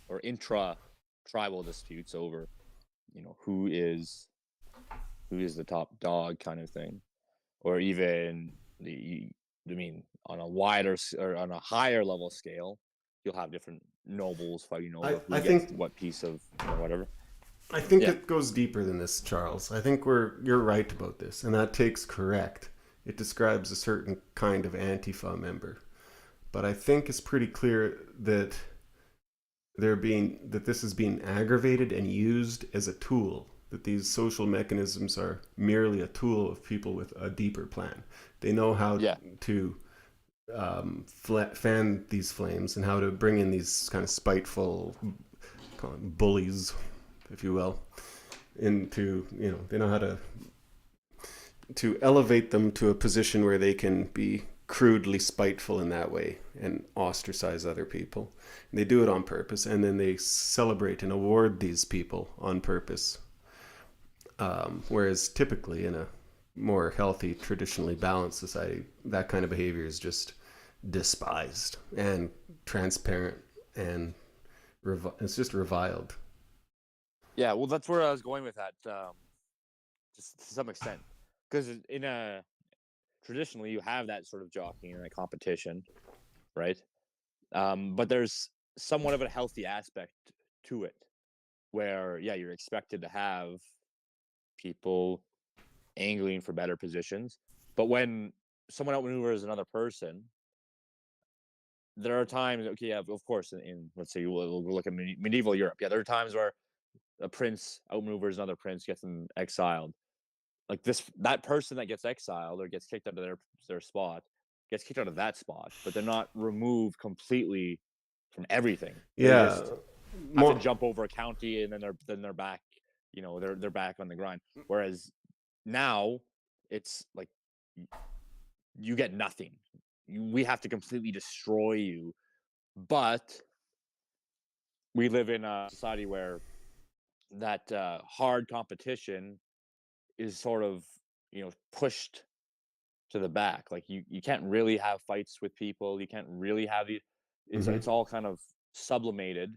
or intra-tribal disputes over, who is the top dog kind of thing, or even on a wider or on a higher level scale, you'll have different nobles fighting over who gets what piece of whatever. I think it goes deeper than this, Charles. I think you're right about this, and that takes correct. It describes a certain kind of Antifa member, but I think it's pretty clear that this is being aggravated and used as a tool. That these social mechanisms are merely a tool of people with a deeper plan. They know how to fan these flames and how to bring in these kind of spiteful bullies, if you will, into, they know how to elevate them to a position where they can be crudely spiteful in that way and ostracize other people. And they do it on purpose, and then they celebrate and award these people on purpose. Whereas typically in a more healthy, traditionally balanced society, that kind of behavior is just despised and transparent, and it's just reviled. Yeah, well, that's where I was going with that, just to some extent, because traditionally you have that sort of jockeying and a competition, right? But there's somewhat of a healthy aspect to it, where you're expected to have people angling for better positions, but when someone outmaneuvers another person, there are times, of course, in let's say we'll look at medieval Europe. Yeah, there are times where a prince outmaneuvers another prince, gets them exiled. Like that person that gets exiled or gets kicked out of their spot gets kicked out of that spot, but they're not removed completely from everything. They just have to jump over a county, and then they're back. They're back on the grind. Whereas now it's like you get nothing. We have to completely destroy you. But we live in a society where that hard competition is sort of pushed to the back. Like you can't really have fights with people. You can't really have these. It's all kind of sublimated.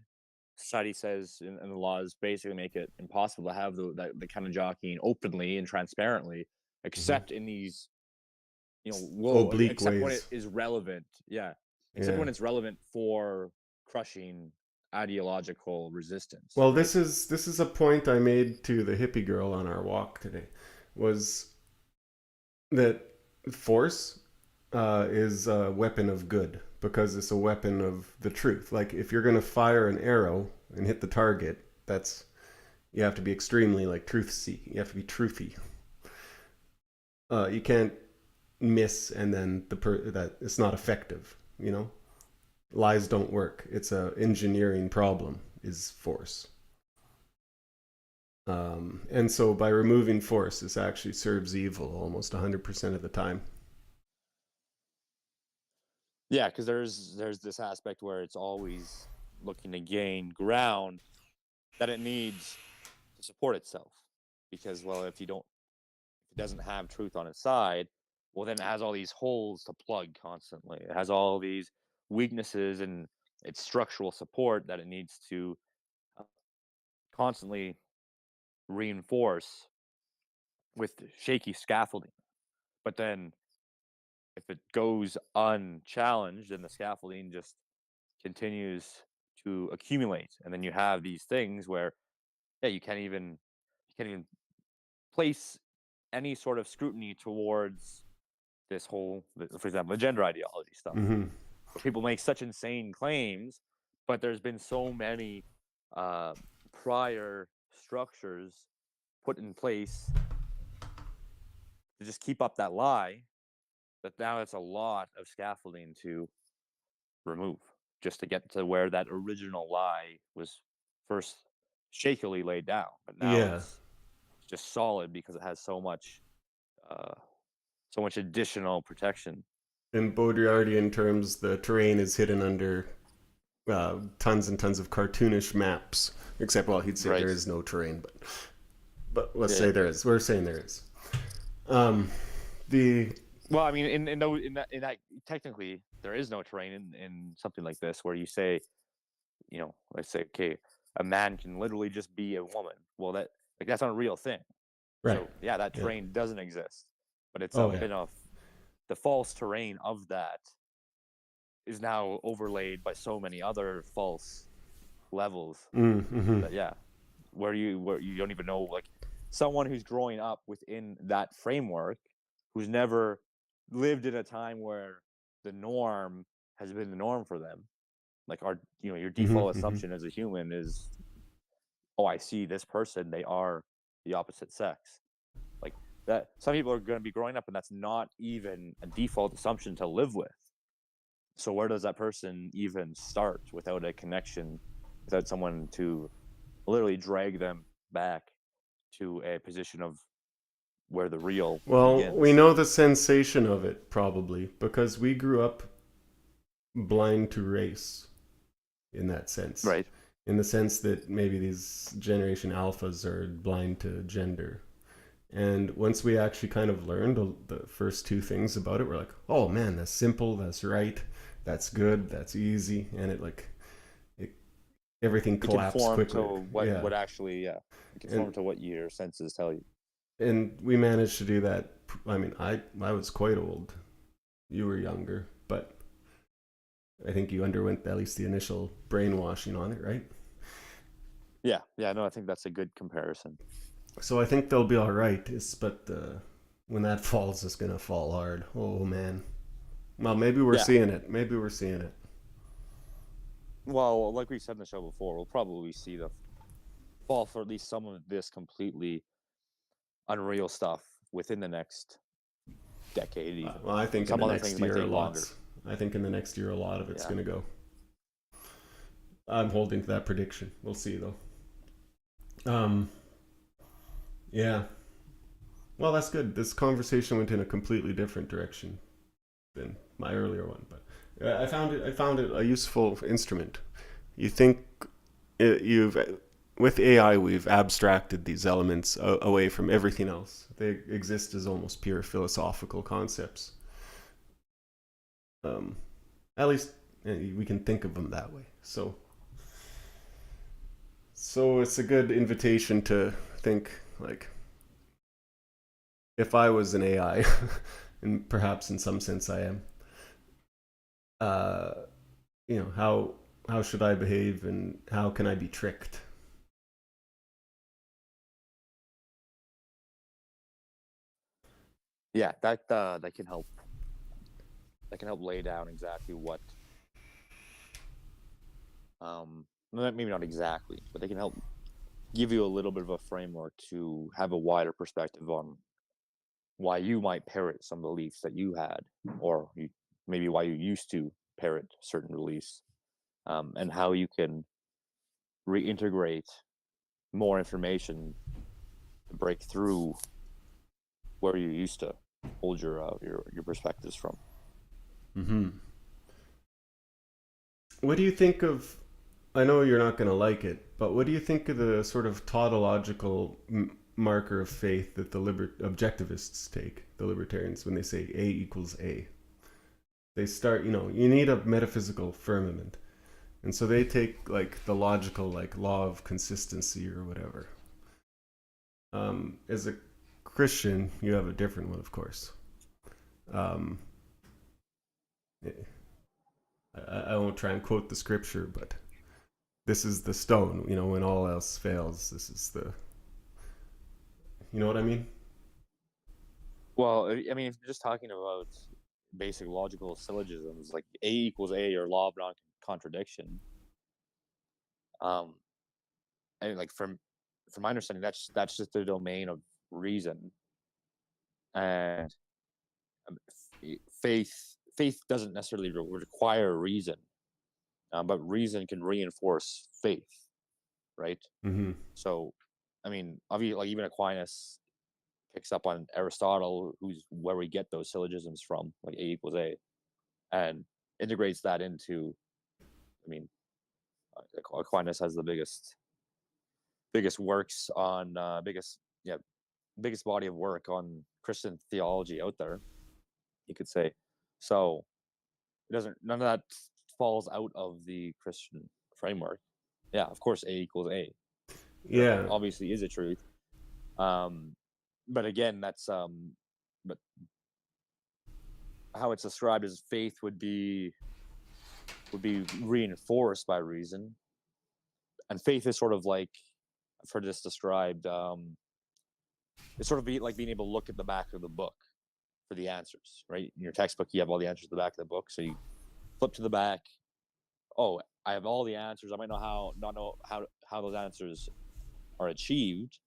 Society says, and the laws basically make it impossible to have the kind of jockeying openly and transparently, except in these, low, Oblique except when ways. it is relevant. Yeah, except when it's relevant for crushing ideological resistance. Well, right? this is a point I made to the hippie girl on our walk today, was that force is a weapon of good because it's a weapon of the truth. Like if you're gonna fire an arrow and hit the target, that's you have to be extremely like truth seeking. You have to be truthy. You can't miss and then that it's not effective. Lies don't work. It's a engineering problem. Is force. And so by removing force, this actually serves evil almost 100% of the time. Yeah, because there's this aspect where it's always looking to gain ground that it needs to support itself. Because if it doesn't have truth on its side, well then it has all these holes to plug constantly. It has all these weaknesses in its structural support that it needs to uh, constantly reinforce with shaky scaffolding. But then if it goes unchallenged, then the scaffolding just continues to accumulate, and then you have these things where you can't even place any sort of scrutiny towards this whole, for example, the gender ideology stuff, Mm-hmm. where people make such insane claims, but there's been so many uh, prior structures put in place to just keep up that lie that now it's a lot of scaffolding to remove just to get to where that original lie was first shakily laid down. But now Yeah. it's just solid because it has uh, so much additional protection. In Baudrillardian terms, the terrain is hidden under tons and tons of cartoonish maps. Except, well, he'd say Right. there is no terrain, but let's Yeah. say there is. We're saying there is. The Well, I mean, in that technically there is no terrain in something like this where you say, let's say, okay, a man can literally just be a woman. Well, that's not a real thing. right. So yeah, that Yeah. terrain doesn't exist, but it's Oh yeah. been the false terrain of that is now overlaid by so many other false levels Mm-hmm. that where you don't even know, like, someone who's growing up within that framework, who's never lived in a time where the norm has been the norm for them, like your default Mm-hmm. assumption as a human is, oh, I see this person, they are the opposite sex. Like that, some people are going to be growing up and that's not even a default assumption to live with. So where does that person even start without a connection, without someone to literally drag them back to a position of where the real Well, begins? we know the sensation of it probably because we grew up blind to race in that sense. Right. In the sense that maybe these generation alphas are blind to gender. And once we actually kind of learned the first two things about it, we're like, oh man, that's simple, that's right, that's good, that's easy. And everything collapsed conform quickly. to what actually, conform to what your senses tell you. And we managed to do that. I mean, I was quite old. You were younger, but I think you underwent at least the initial brainwashing on it, right? Yeah, no, I think that's a good comparison. So I think they'll be all right. But when that falls, it's gonna fall hard. Oh man. Well, maybe we're seeing it. Maybe we're seeing it. Well, like we said in the show before, we'll probably see the fall for at least some of this completely unreal stuff within the next decade. Even. Well, I think some in the other next things year, might take longer. I think in the next year, a lot of it's gonna go. I'm holding to that prediction. We'll see though. Yeah. Well, that's good. This conversation went in a completely different direction than my earlier one, but I found it a useful instrument. You think with AI we've abstracted these elements away from everything else. They exist as almost pure philosophical concepts. At least we can think of them that way. So it's a good invitation to think like, if I was an AI, and perhaps in some sense I am, uh, how should I behave and how can I be tricked? Yeah, that can help. That can help lay down exactly what, maybe not exactly, but they can help give you a little bit of a framework to have a wider perspective on why you might parrot some beliefs that you had, or maybe why you used to parrot certain beliefs, and how you can reintegrate more information to break through where you used to hold your perspectives from. Mm-hmm. What do you think of? I know you're not going to like it, but what do you think of the sort of tautological marker of faith that the objectivists take, the libertarians, when they say A equals A? They start, you need a metaphysical firmament. And so they take like the logical, like law of consistency or whatever. As a Christian, you have a different one, of course. Um, I won't try and quote the scripture, but this is the stone, when all else fails, this is the, you know what I mean? Well, I mean, if you're just talking about basic logical syllogisms like A equals A or law of non-contradiction, um, and like from my understanding, that's just the domain of reason, and um, faith doesn't necessarily require reason, but reason can reinforce faith, right? Mm-hmm. So, I mean, obviously, like even Aquinas picks up on Aristotle, who's where we get those syllogisms from, like A equals A, and integrates that into. I mean, Aquinas has the biggest works on biggest body of work on Christian theology out there, you could say. So it doesn't none of that falls out of the Christian framework. Yeah, of course A equals A. Yeah. Obviously is a truth. But again, that's but how it's described as faith would be reinforced by reason. And faith is sort of like I've heard this described, it's sort of like being able to look at the back of the book for the answers, right? In your textbook, you have all the answers at the back of the book. So you flip to the back. Oh, I have all the answers. I might not know how those answers are achieved,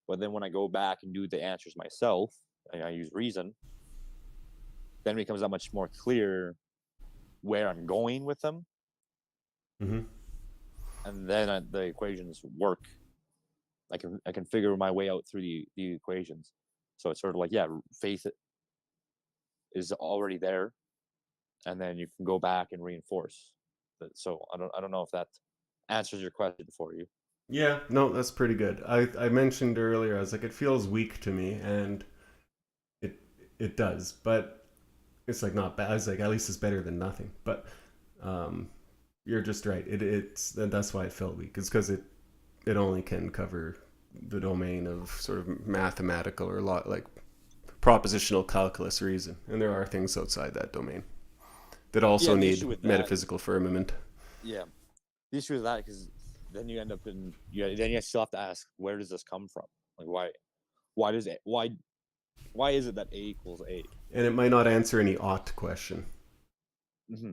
but then when I go back and do the answers myself, and I use reason, then it becomes that much more clear where I'm going with them, Mm-hmm. and then the equations work. I can figure my way out through the equations. So it's sort of like, yeah, faith is already there, and then you can go back and reinforce. So I don't know if that answers your question for you. Yeah, no, that's pretty good. I mentioned earlier, I was like, it feels weak to me, and it it does, but it's like not bad. I was like, at least it's better than nothing. But um, you're just right. That's why it felt weak. It's because it only can cover the domain of sort of mathematical or like propositional calculus reason, and there are things outside that domain that also need metaphysical firmament. Yeah, the issue with that because then you end up then you still have to ask, where does this come from? Like why does it why is it that A equals A? And it might not answer any ought question. Mm-hmm.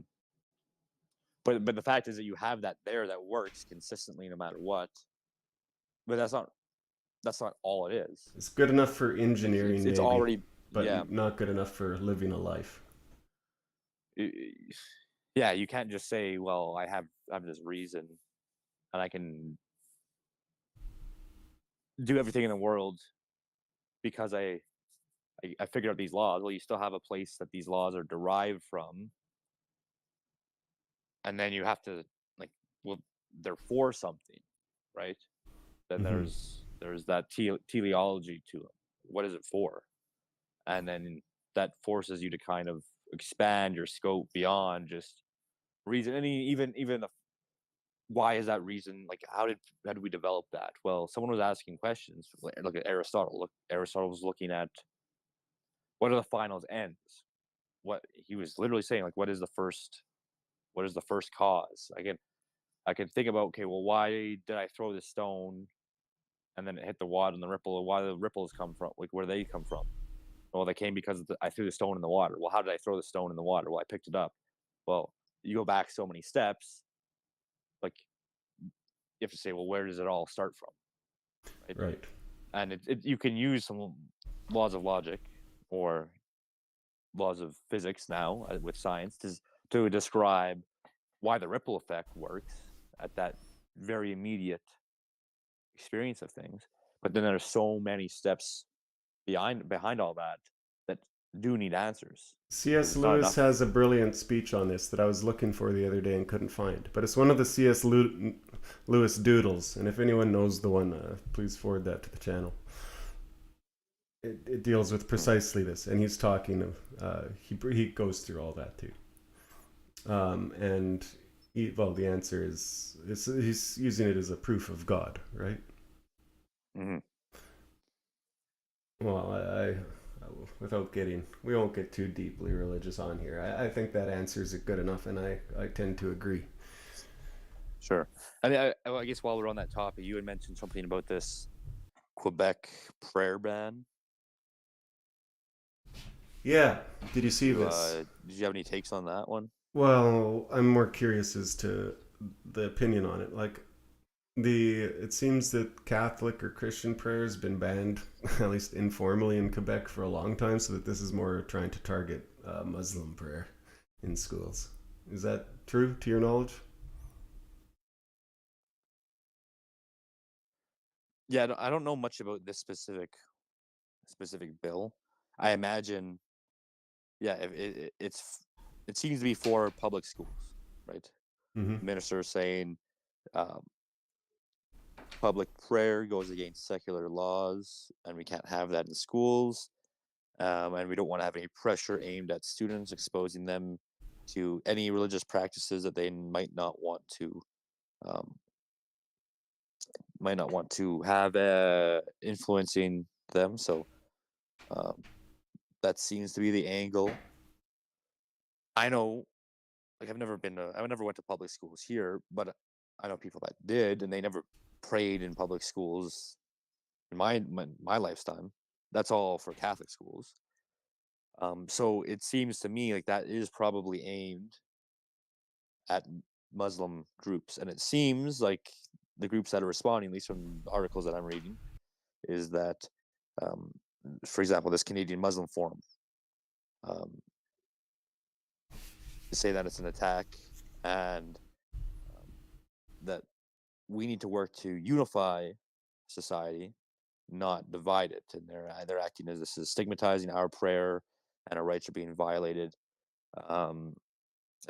But the fact is that you have that there that works consistently no matter what. But that's not all it is. It's good enough for engineering, it's maybe, already but not good enough for living a life. Yeah, you can't just say, well, I have this reason and I can do everything in the world because I figured out these laws. Well, you still have a place that these laws are derived from, and then you have to like, well, they're for something, right? Then Mm-hmm. there's that teleology to it. What is it for? And then that forces you to kind of expand your scope beyond just reason. And even the why is that reason, like how did we develop that? Well, someone was asking questions. Look at Aristotle. Look, Aristotle was looking at what are the finals ends? What he was literally saying, like, what is the first cause? I can think about, okay, well, why did I throw this stone and then it hit the water and the ripple? Why do the ripples come from? Like, where do they come from? Well, they came because I threw the stone in the water. Well, how did I throw the stone in the water? Well, I picked it up. Well, you go back so many steps, like you have to say, well, where does it all start from? Right. Right. And you can use some laws of logic or laws of physics now with science to describe why the ripple effect works at that very immediate experience of things. But then there's so many steps behind all that that do need answers. C.S. It's not Lewis enough. has a brilliant speech on this that I was looking for the other day and couldn't find. But it's one of the Lewis doodles, and if anyone knows the one, please forward that to the channel. It deals with precisely this, and he's talking. He goes through all that too. And the answer is he's using it as a proof of God, right? Mm-hmm. Well, I we won't get too deeply religious on here. I think that answers it good enough, and I tend to agree. Sure. I mean, I guess while we're on that topic, you had mentioned something about this Quebec prayer ban. Yeah. Did you see this? Did you have any takes on that one? Well, I'm more curious as to the opinion on it. Like, it seems that Catholic or Christian prayer has been banned, at least informally, in Quebec for a long time, so that this is more trying to target Muslim prayer in schools. Is that true, to your knowledge? Yeah, I don't know much about this specific bill. I imagine, yeah, it seems to be for public schools, right? Mm-hmm. Minister saying public prayer goes against secular laws, and we can't have that in schools. And we don't want to have any pressure aimed at students, exposing them to any religious practices that they might not want to have influencing them. So that seems to be the angle. I know, like, I never went to public schools here, but I know people that did, and they never prayed in public schools in my lifetime. That's all for Catholic schools. So it seems to me like that is probably aimed at Muslim groups, and it seems like the groups that are responding, at least from the articles that I'm reading, is that, for example, this Canadian Muslim Forum, say that it's an attack, and that we need to work to unify society, not divide it. And they're acting as this is stigmatizing our prayer, and our rights are being violated. And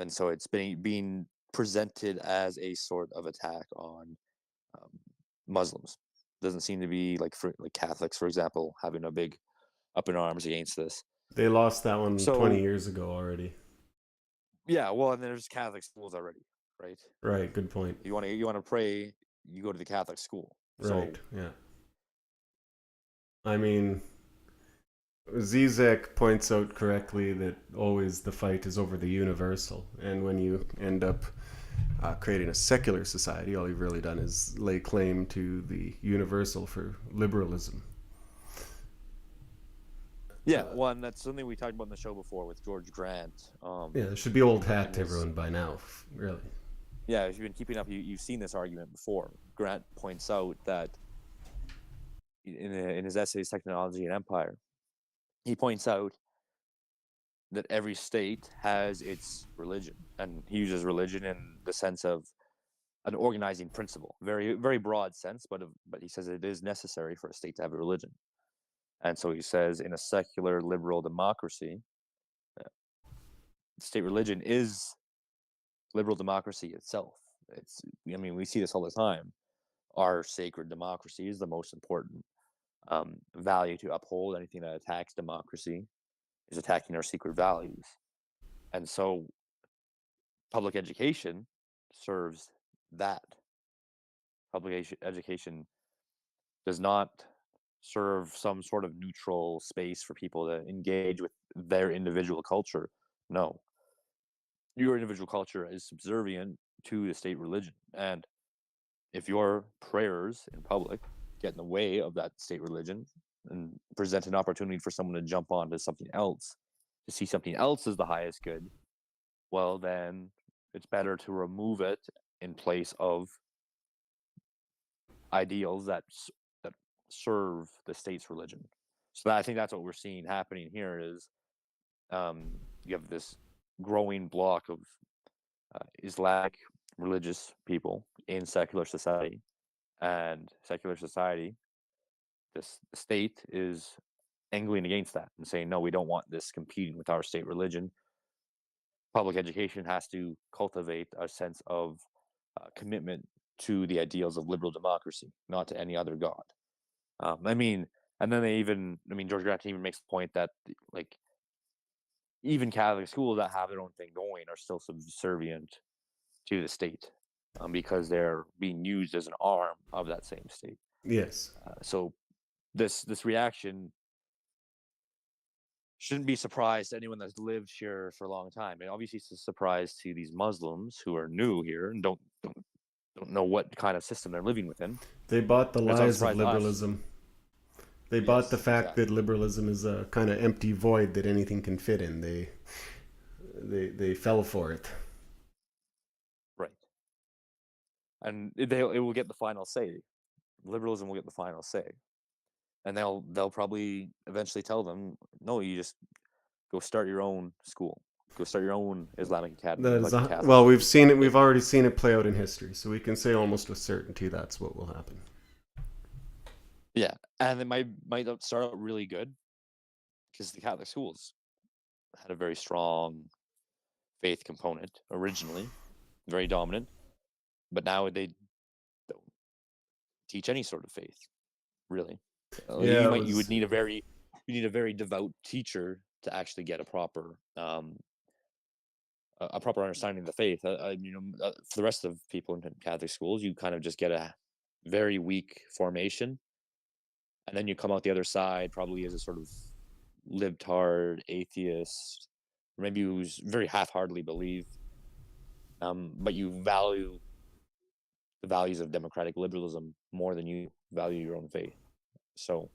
so it's being presented as a sort of attack on Muslims. Doesn't seem to be like Catholics, for example, having a big up in arms against this. They lost that one 20 years ago already. Yeah, well, and there's Catholic schools already, right? Right, good point. You want to pray, you go to the Catholic school. Right, so, yeah. I mean, Zizek points out correctly that always the fight is over the universal, and when you end up creating a secular society, all you've really done is lay claim to the universal for liberalism. Yeah, well, and that's something we talked about in the show before with George Grant. Yeah, it should be old hat to everyone by now, really. Yeah, if you've been keeping up, you've seen this argument before. Grant points out that in his essays, Technology and Empire, he points out that every state has its religion, and he uses religion in the sense of an organizing principle, very, very broad sense, but he says it is necessary for a state to have a religion. And so he says, in a secular liberal democracy, state religion is liberal democracy itself. We see this all the time. Our sacred democracy is the most important value to uphold. Anything that attacks democracy is attacking our secret values. And so public education serves that. Public education does not serve some sort of neutral space for people to engage with their individual culture. No, your individual culture is subservient to the state religion. And if your prayers in public get in the way of that state religion and present an opportunity for someone to jump onto something else, to see something else as the highest good, well, then it's better to remove it in place of ideals that serve the state's religion. So I think that's what we're seeing happening here is you have this growing block of Islamic religious people in secular society, and secular society, this the state is angling against that and saying, no, we don't want this competing with our state religion. Public education has to cultivate a sense of commitment to the ideals of liberal democracy, not to any other god. I mean, and then George Granton even makes the point that like even Catholic schools that have their own thing going are still subservient to the state because they're being used as an arm of that same state. Yes. So this reaction shouldn't be a surprise to anyone that's lived here for a long time. And obviously, it's a surprise to these Muslims who are new here and don't know what kind of system they're living within. They bought the It's not a lies of surprise to us. liberalism. They bought the Yes, fact exactly. that liberalism is a kind of empty void that anything can fit in. They fell for it. Right. And it will get the final say. Liberalism will get the final say. And they'll probably eventually tell them, no, you just go start your own school. Go start your own Islamic academy, That is like the Catholics well, do. we've seen it. We've already seen it play out in history, so we can say almost with certainty that's what will happen. Yeah, and it might start out really good because the Catholic schools had a very strong faith component originally, very dominant, but now they don't teach any sort of faith, really. Yeah, You would need a very devout teacher to actually get a proper understanding of the faith. For the rest of people in Catholic schools, you kind of just get a very weak formation, and then you come out the other side probably as a sort of libtard atheist, or maybe who's very half-heartedly believe, but you value the values of democratic liberalism more than you value your own faith. So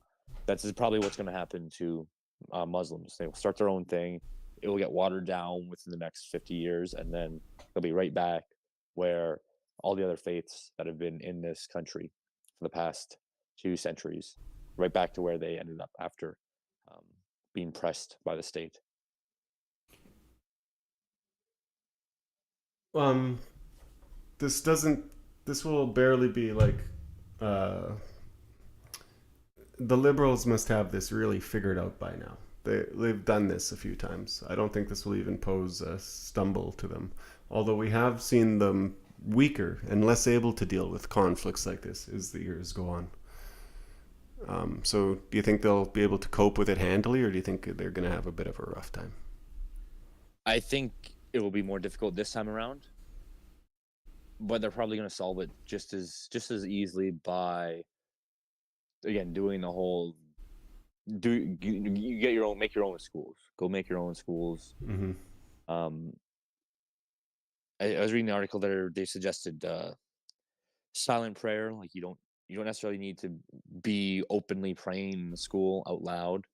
that's probably what's going to happen to Muslims. They will start their own thing. It will get watered down within the next 50 years, and then they'll be right back where all the other faiths that have been in this country for the past 2 centuries, right back to where they ended up after being pressed by the state. This doesn't. This will barely be like. The liberals must have this really figured out by now. They've done this a few times. I don't think this will even pose a stumble to them. Although we have seen them weaker and less able to deal with conflicts like this as the years go on. So do you think they'll be able to cope with it handily, or do you think they're going to have a bit of a rough time? I think it will be more difficult this time around, but they're probably going to solve it just as easily by, again, doing the whole you get your own, make your own schools, go make your own schools. Mm-hmm. I was reading the article there. They suggested silent prayer. Like you don't necessarily need to be openly praying in the school out loud.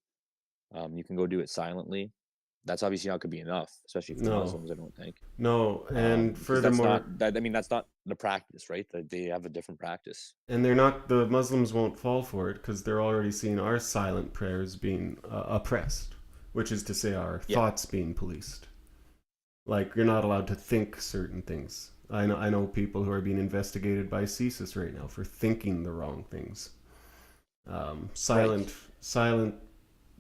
You can go do it silently. That's obviously not going to be enough, especially for Muslims. I don't think. No, and furthermore, that's not the practice, right? They have a different practice. And they're not. The Muslims won't fall for it because they're already seeing our silent prayers being oppressed, which is to say, our thoughts being policed. Like you're not allowed to think certain things. I know people who are being investigated by CSIS right now for thinking the wrong things. Silent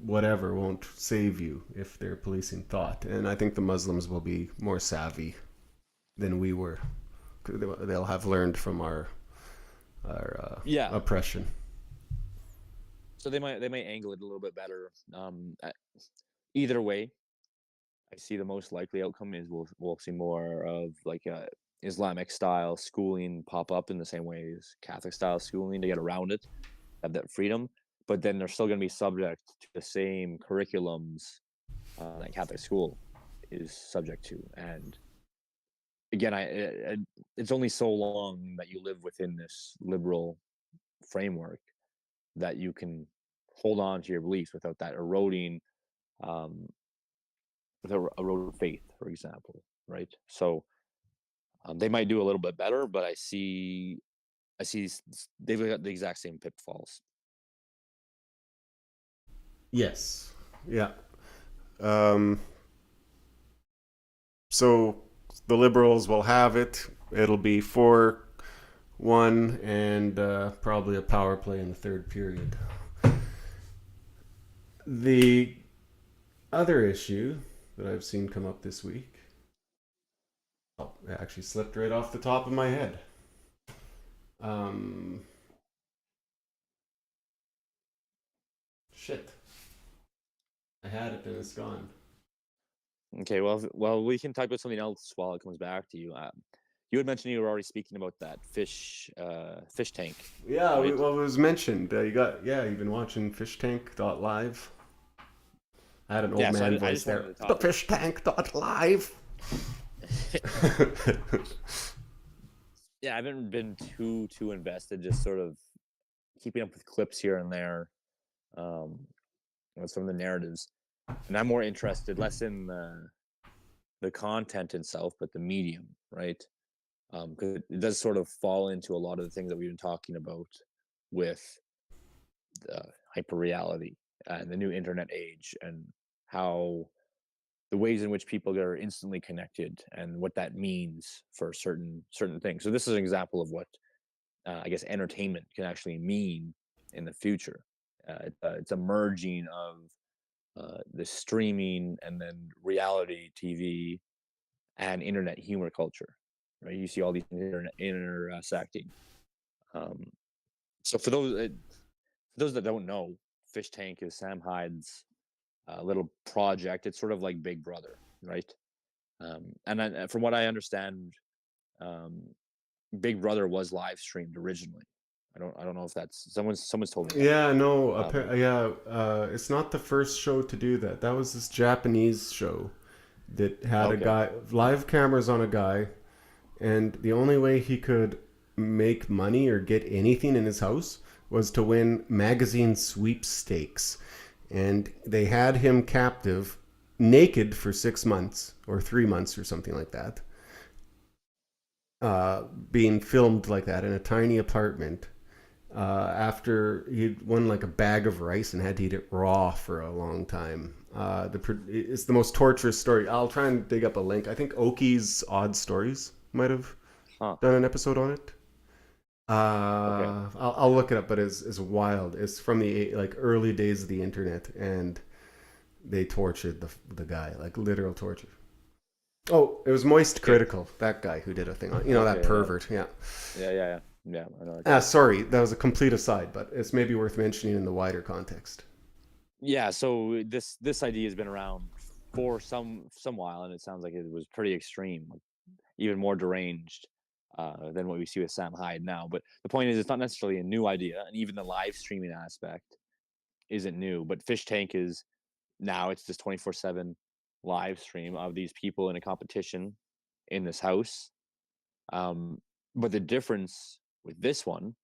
whatever won't save you if they're policing thought, and I think the Muslims will be more savvy than we were. They'll have learned from our oppression. So they might angle it a little bit better. Either way, I see the most likely outcome is we'll see more of like Islamic style schooling pop up in the same way as Catholic style schooling to get around it, have that freedom. but then they're still going to be subject to the same curriculums that Catholic school is subject to. And again, it's only so long that you live within this liberal framework that you can hold on to your beliefs without that eroding, without eroding faith, for example, right? So they might do a little bit better, but I see they've got the exact same pitfalls. Yes. Yeah. So the Liberals will have it. It'll be 4-1 and probably a power play in the third period. The other issue that I've seen come up this week, oh, it actually slipped right off the top of my head. Shit. I had it and it's gone. Okay, well, we can talk about something else while it comes back to you. You had mentioned you were already speaking about that fish tank. Yeah, right? well, it was mentioned. You've been watching fishtank.live. I had an old Yeah, so man I voice just there. wanted to The talk. fishtank.live. Yeah, I haven't been too invested, just sort of keeping up with clips here and there, with some of the narratives. And I'm more interested less in the content itself, but the medium, right? Because it does sort of fall into a lot of the things that we've been talking about with the hyper reality and the new internet age, and how the ways in which people are instantly connected and what that means for certain things. So this is an example of what I guess entertainment can actually mean in the future. It's a merging of the streaming and then reality TV and internet humor culture. Right, you see all these intersecting. So for those that don't know, Fish Tank is Sam Hyde's little project. It's sort of like Big Brother, right? And from what I understand, um, Big Brother was live streamed originally. I don't know if that's someone's told me that. Yeah, no, it's not the first show to do that. That was this Japanese show that had a Okay. guy, live cameras on a guy, and the only way he could make money or get anything in his house was to win magazine sweepstakes. And they had him captive, naked for 6 months or 3 months or something like that, being filmed like that in a tiny apartment. After he'd won like a bag of rice and had to eat it raw for a long time. It's the most torturous story. I'll try and dig up a link. I think Oki's Odd Stories might have done an episode on it. I'll look it up, but it's wild. It's from the early days of the internet, and they tortured the guy, like literal torture. Oh, it was Moist Critical, that guy who did a thing on, that pervert. Yeah. Yeah, I know. Sorry, that was a complete aside, but it's maybe worth mentioning in the wider context. Yeah, so this idea has been around for some while, and it sounds like it was pretty extreme, like even more deranged than what we see with Sam Hyde now. But the point is, it's not necessarily a new idea, and even the live streaming aspect isn't new. But Fish Tank is now, it's this 24/7 live stream of these people in a competition in this house. But the difference with this one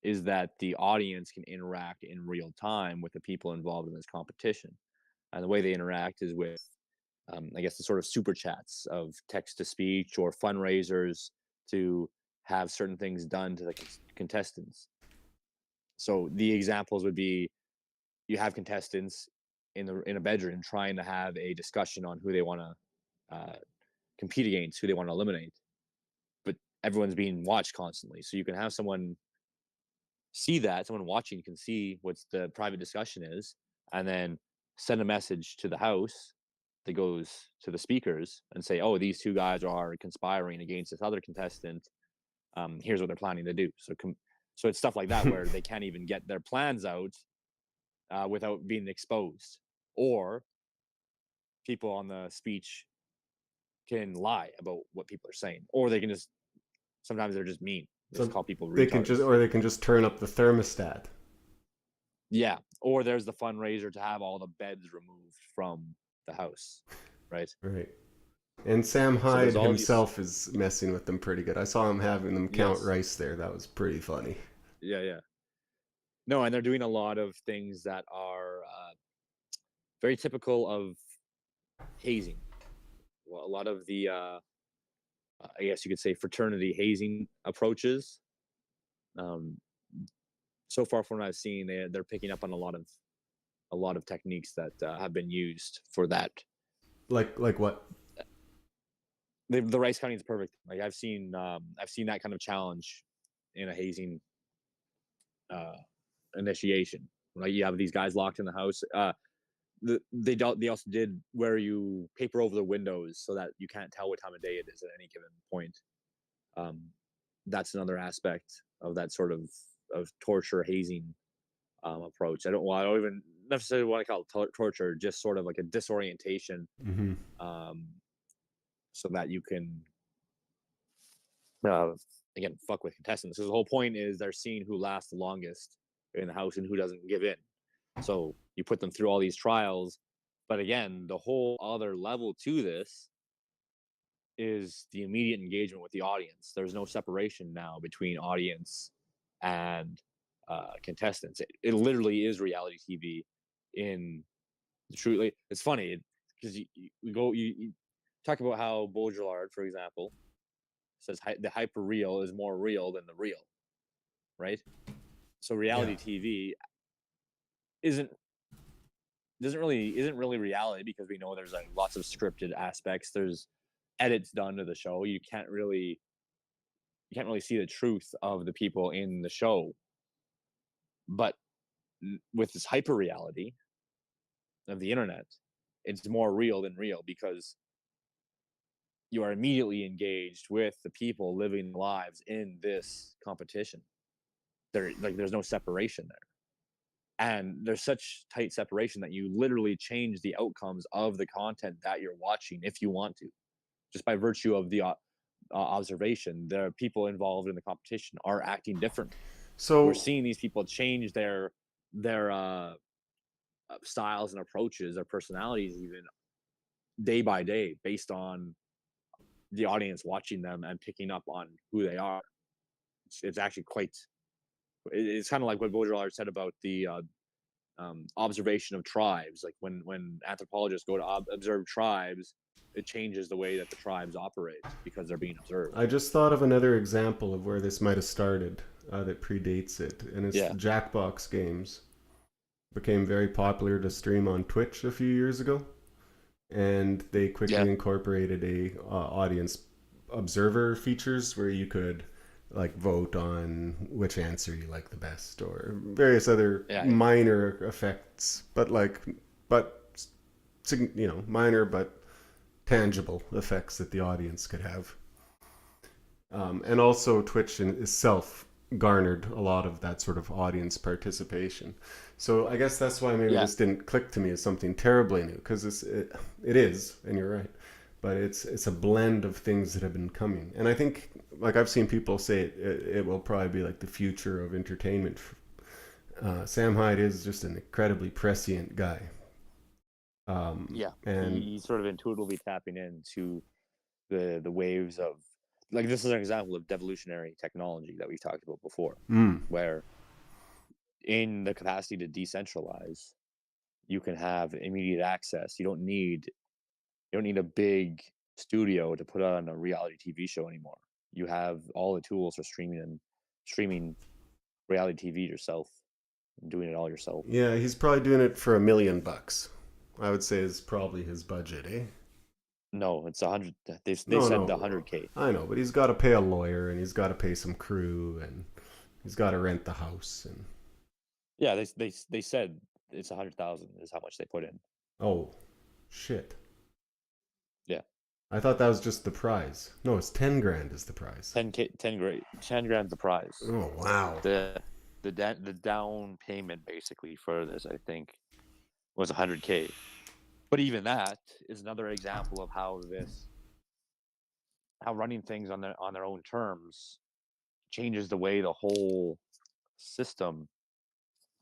is that the audience can interact in real time with the people involved in this competition. And the way they interact is with, I guess, the sort of super chats of text to speech or fundraisers to have certain things done to the contestants. So the examples would be, you have contestants in a bedroom trying to have a discussion on who they want to compete against, who they want to eliminate, but everyone's being watched constantly. So you can have someone someone watching can see what the private discussion is, and then send a message to the house that goes to the speakers and say, oh, these two guys are conspiring against this other contestant. Here's what they're planning to do. So it's stuff like that where they can't even get their plans out without being exposed, or people on the speech can lie about what people are saying, or they can just, sometimes they're just mean. They just call people They retards. can just turn up the thermostat. Yeah, or there's the fundraiser to have all the beds removed from the house, right? Right. And Sam So there's Hyde all these. himself is messing with them pretty good. I saw him having them count Yes. rice there. That was pretty funny. Yeah. No, and they're doing a lot of things that are very typical of hazing. Well, a lot of the, I guess you could say, fraternity hazing approaches. Um, so far from what I've seen, they're picking up on a lot of techniques that have been used for that. Like what? The rice counting is perfect. Like I've seen that kind of challenge in a hazing uh, initiation. Like you have these guys locked in the house. They also did where you paper over the windows so that you can't tell what time of day it is at any given point. Um, that's another aspect of that sort of torture hazing approach. I don't even necessarily want to call it torture, just sort of like a disorientation, Mm-hmm. um, so that you can again fuck with contestants. Because the whole point is they're seeing who lasts the longest in the house and who doesn't give in. So you put them through all these trials, but again, the whole other level to this is the immediate engagement with the audience. There's no separation now between audience and contestants. It literally is reality TV in truly. It's funny because you talk about how Baudrillard, for example, says the hyper real is more real than the real, right? So reality TV isn't isn't really reality because we know there's like lots of scripted aspects. There's edits done to the show. You can't really see the truth of the people in the show. But with this hyper reality of the internet, it's more real than real because you are immediately engaged with the people living lives in this competition. There's no separation there. And there's such tight separation that you literally change the outcomes of the content that you're watching if you want to, just by virtue of the observation. The people involved in the competition are acting different. So We're seeing these people change their styles and approaches, their personalities, even day by day, based on the audience watching them and picking up on who they are. It's actually quite. It's kind of like what Baudrillard said about the observation of tribes. Like when anthropologists go to observe tribes, it changes the way that the tribes operate because they're being observed. I just thought of another example of where this might have started that predates it, and it's Jackbox games. Became very popular to stream on Twitch a few years ago, and they quickly incorporated a audience observer features where you could like vote on which answer you like the best or various other minor effects, but minor but tangible effects that the audience could have. And also Twitch in itself garnered a lot of that sort of audience participation. So I guess that's why maybe this didn't click to me as something terribly new, because it is, and you're right, but it's a blend of things that have been coming. And I think, like I've seen people say it will probably be like the future of entertainment. Sam Hyde is just an incredibly prescient guy. And he's sort of intuitively tapping into the waves of, like, this is an example of devolutionary technology that we've talked about before, where in the capacity to decentralize, you can have immediate access. You don't need a big studio to put on a reality TV show anymore. You have all the tools for streaming reality TV yourself and doing it all yourself. Yeah, he's probably doing it for $1 million. I would say is probably his budget, eh? No, it's 100. They said the 100K. I know, but he's got to pay a lawyer and he's got to pay some crew and he's got to rent the house and. Yeah, they said it's 100,000 is how much they put in. Oh, shit. Yeah. I thought that was just the prize. No, it's 10 grand is the prize. 10 grand's the prize. Oh, wow. The down payment basically for this, I think, was 100K. But even that is another example of how running things on their own terms changes the way the whole system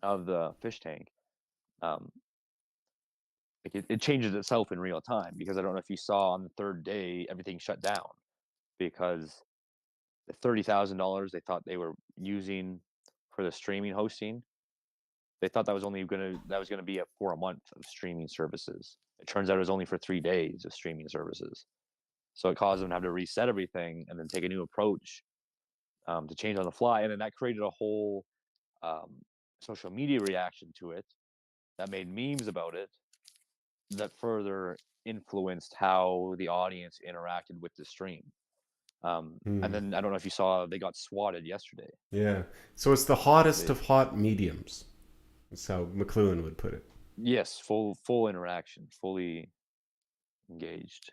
of the fish tank, um, like it changes itself in real time, because I don't know if you saw on the third day everything shut down because the $30,000 they thought they were using for the streaming hosting, they thought that was gonna be for a month of streaming services. It turns out it was only for 3 days of streaming services. So it caused them to have to reset everything and then take a new approach, to change on the fly, and then that created a whole um, social media reaction to it that made memes about it that further influenced how the audience interacted with the stream. And Hmm. then I don't know if you saw they got swatted yesterday. Yeah. So it's the hottest They, of hot mediums. That's how McLuhan would put it. yes, full interaction, fully engaged.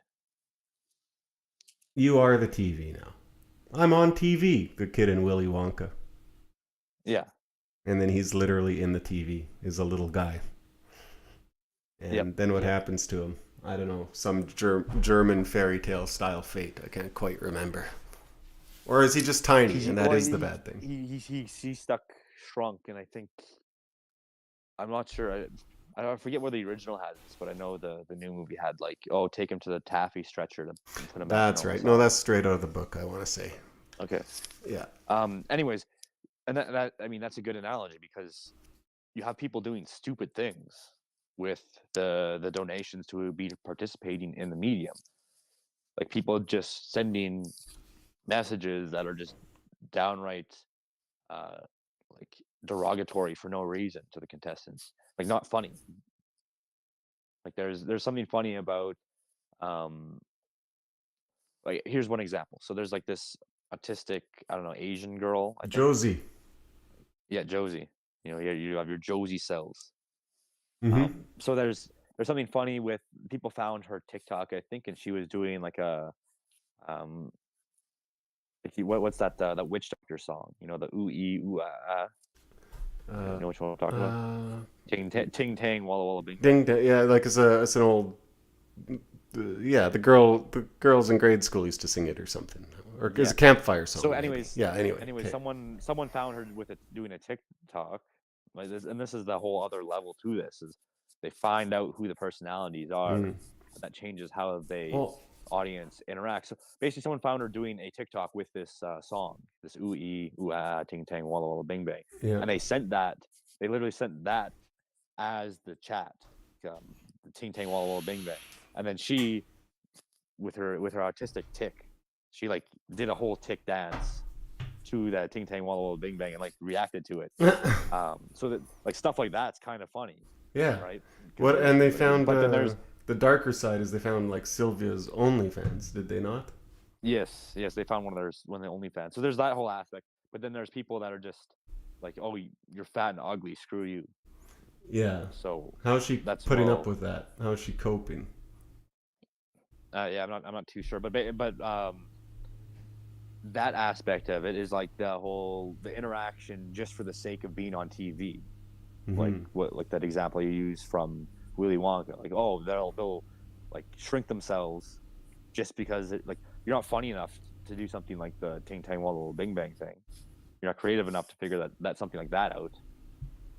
You are the TV now. I'm on TV, the kid in Willy Wonka. Yeah. And then he's literally in the TV, is a little guy. And then what happens to him? I don't know, some German fairy tale style fate. I can't quite remember. Or is he just tiny, and that is the bad thing? He shrunk, and I think I'm not sure. I forget where the original had this, but I know the new movie had like, oh, take him to the taffy stretcher to put him back. That's right. No, that's straight out of the book, I want to say. Okay. Yeah. Anyways, and that I mean that's a good analogy, because you have people doing stupid things with the donations to be participating in the medium, like people just sending messages that are just downright uh like derogatory for no reason to the contestants, like not funny. Like there's something funny about um like, here's one example. So there's like this autistic, I don't know, Asian girl, I think. Josie. Yeah, Josie. You have your Josie cells. Mm-hmm. So there's something funny with people found her TikTok, I think, and she was doing like a um what's that witch doctor song? The ooh ee ooh ah ah. You know which one I'm talking about? Ting tang walla walla bing bang. Ding, yeah, like it's an old, yeah, the girls in grade school used to sing it or something, or it's Yeah. a campfire song. So maybe. anyways, yeah. Anyway, anyways, okay. someone found her with it doing a TikTok, like this, and this is the whole other level to this, is they find out who the personalities are, Mm. and that changes how they Well, audience interact. So basically, someone found her doing a TikTok with this song, this ooh ee ooh ah ting tang walla walla bing bang, yeah. and they literally sent that as the chat, the ting tang walla walla bing bang, and then she, with her autistic tick, she like did a whole tick dance to that ting tang walla walla bing bang and like reacted to it. So that, like, stuff like that's kind of funny, yeah. right? What? And they Like, found but then there's the darker side is they found like Sylvia's OnlyFans. Did they not? yes, they found one of the OnlyFans. So there's that whole aspect, but then there's people that are just like, oh, you're fat and ugly, screw you. Yeah. So How's she that's putting up with that? How's she coping? yeah, I'm not too sure, but that aspect of it is like the interaction just for the sake of being on TV. Mm-hmm. Like that example you use from Willy Wonka, like, oh, they'll like shrink themselves just because like you're not funny enough to do something like the Ting Tang Walla Walla Bing Bang thing. You're not creative enough to figure that something like that out.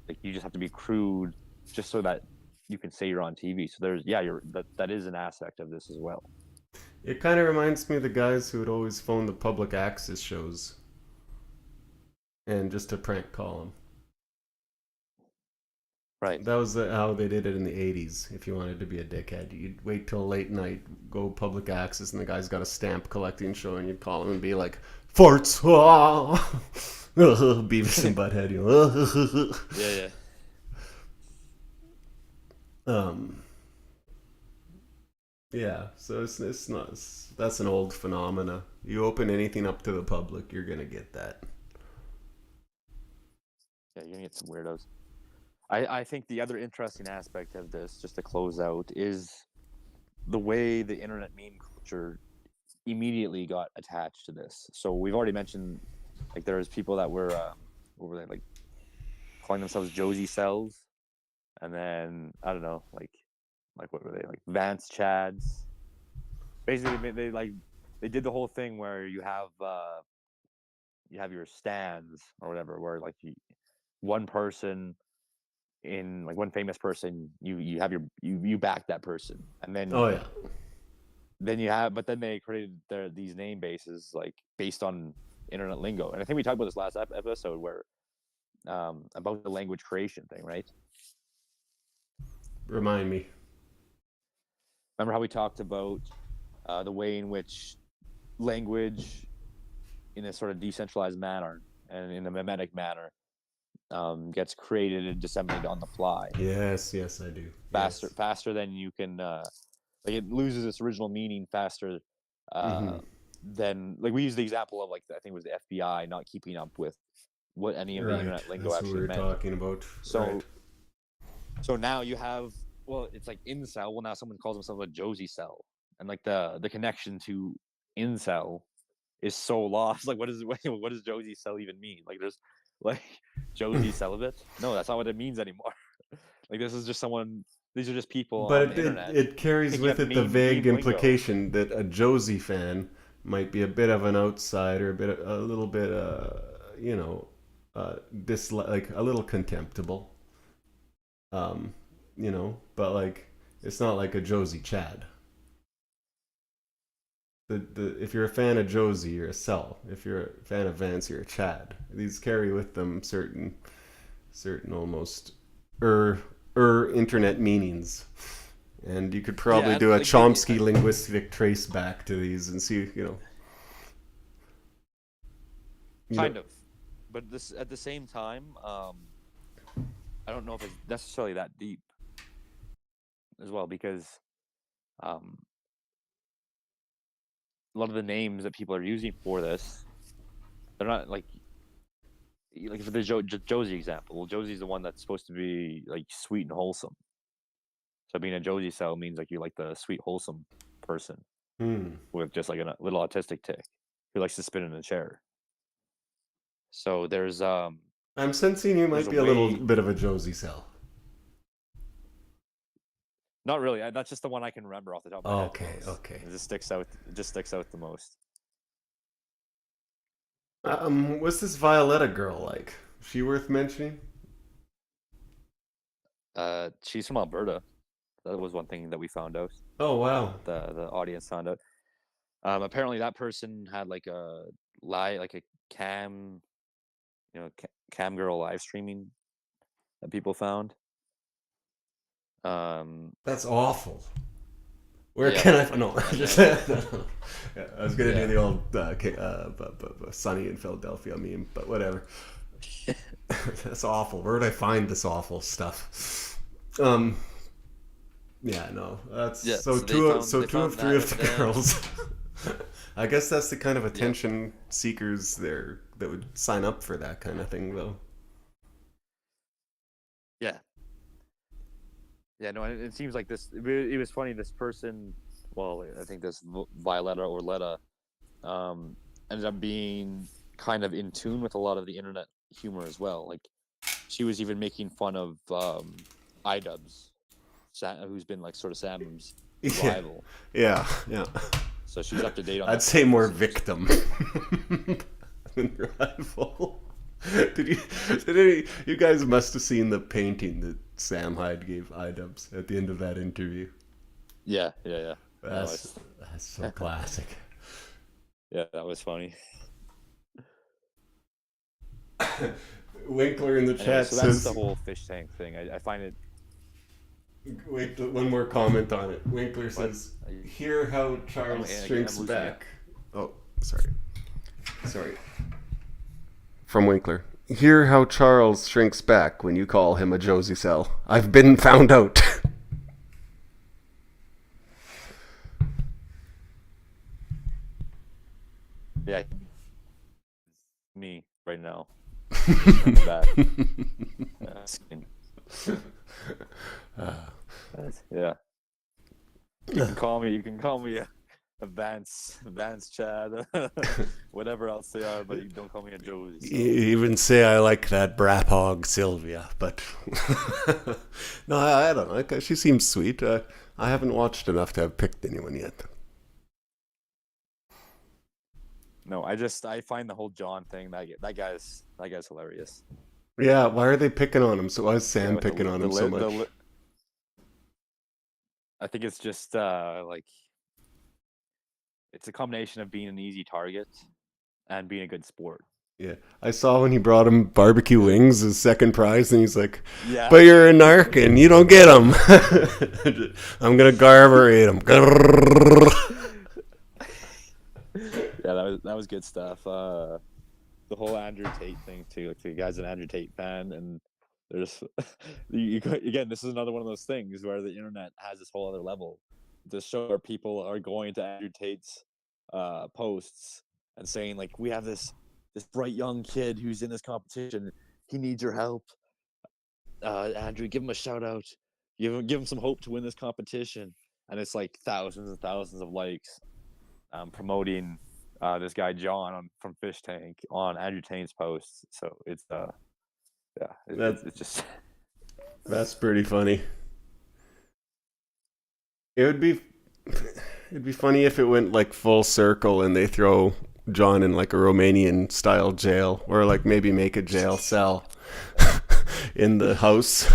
Like you just have to be crude just so that you can say you're on TV. So there's that is an aspect of this as well. It kind of reminds me of the guys who would always phone the public access shows and just to prank call them. Right. That was how they did it in the 80s. If you wanted to be a dickhead, you'd wait till late night, go public access, and the guy's got a stamp collecting show, and you'd call him and be like, farts! Beavis and Butthead. Yeah. Yeah, so it's not, that's an old phenomena. You open anything up to the public, you're gonna get that. Yeah, you're gonna get some weirdos. I think the other interesting aspect of this, just to close out, is the way the internet meme culture immediately got attached to this. So we've already mentioned, like, there's people that were what were they, like, calling themselves Josie cells, and then I don't know, like what were they, like Vance Chads? Basically, they did the whole thing where you have your stands or whatever, where like one person in like one famous person, you have you back that person, and then Oh yeah. then you have, but then they created these name bases like based on internet lingo, and I think we talked about this last episode where about the language creation thing, right? Remind me. Remember how we talked about the way in which language, in a sort of decentralized manner and in a mimetic manner, gets created and disseminated on the fly Yes, I do. Yes. faster than you can. Like it loses its original meaning faster Mm-hmm. than, like, we use the example of, like, I think it was the FBI not keeping up with what any of the Right. internet lingo That's what we actually were meant. talking about. So Right. so now you have, well, it's like incel. Well, now someone calls themselves a Josie cell, and like the connection to incel is so lost. Like, what does Josie cell even mean? Like, there's like Josie celibate. No, that's not what it means anymore. Like, this is just someone. These are just people on But the internet it carries picking with up it the meme vague lingo. implication that a Josie fan might be a bit of an outsider, a little bit, like a little contemptible. But like it's not like a Josie Chad. The if you're a fan of Josie, you're a Cell. If you're a fan of Vance, you're a Chad. These carry with them certain almost internet meanings. And you could probably Yeah, do a like Chomsky linguistic trace back to these and see, kind of, but this at the same time, I don't know if it's necessarily that deep as well, because a lot of the names that people are using for this, they're not like for the Josie example. Well, Josie's the one that's supposed to be like sweet and wholesome. So being a Josie cell means like you're like the sweet, wholesome person with just like a little autistic tick who likes to spin in a chair. So there's I'm sensing you might be a little bit of a Josie Cell. not really. That's just the one I can remember off the top of my head. Okay. It just sticks out. It just sticks out the most. What's this Violetta girl like? She worth mentioning? She's from Alberta. That was one thing that we found out. Oh wow. The audience found out. Apparently that person had like a cam, cam girl live streaming that people found. That's awful. Where yeah. can I? No, I was gonna do the old Sunny in Philadelphia meme, but whatever. That's awful. Where would I find this awful stuff? Yeah, no, that's two of three of the girls. I guess that's the kind of attention seekers there that would sign up for that kind of thing, though. Yeah. Yeah, no, it seems like this. It was funny. This person, well, I think this Violetta or Letta, ended up being kind of in tune with a lot of the internet humor as well. Like, she was even making fun of iDubbbz, who's been like sort of Sam's rival. Yeah. So she's up to date on. I'd say more victim than rival. You guys must have seen the painting that Sam Hyde gave iDubbbz at the end of that interview. Yeah. That's so classic. Yeah, that was funny. Winkler in the chat so that's says the whole fish tank thing. I find it. Wait, one more comment on it. Winkler says, "Hear how Charles shrinks back." Oh, sorry. From Winkler. Hear how Charles shrinks back when you call him a Josie cell. I've been found out. Yeah. Me right now. Yeah. You can call me a Vance Chad, whatever else they are, but you don't call me a Josie. So. You even say I like that brat hog Sylvia, but no, I don't know. She seems sweet. I haven't watched enough to have picked anyone yet. No, I find the whole John thing that guy's hilarious. Yeah, why are they picking on him? So why is Yeah, Sam with the picking li- on the him so li- the much? li- I think it's just like it's a combination of being an easy target and being a good sport. Yeah, I saw when he brought him barbecue wings as second prize, and he's like, Yeah. "But you're a narc and you don't get them. I'm gonna garberate them." Yeah, that was good stuff. The whole Andrew Tate thing too. Like the guy's an Andrew Tate fan, and there's again, this is another one of those things where the internet has this whole other level to show where people are going to Andrew Tate's posts and saying like, we have this bright young kid who's in this competition. He needs your help. Andrew, give him a shout out. Give him some hope to win this competition. And it's like thousands and thousands of likes promoting this guy John from Fish Tank on Andrew Tate's posts. So it's yeah, it's just That's pretty funny. It'd be funny if it went like full circle and they throw John in like a Romanian style jail, or like maybe make a jail cell in the house.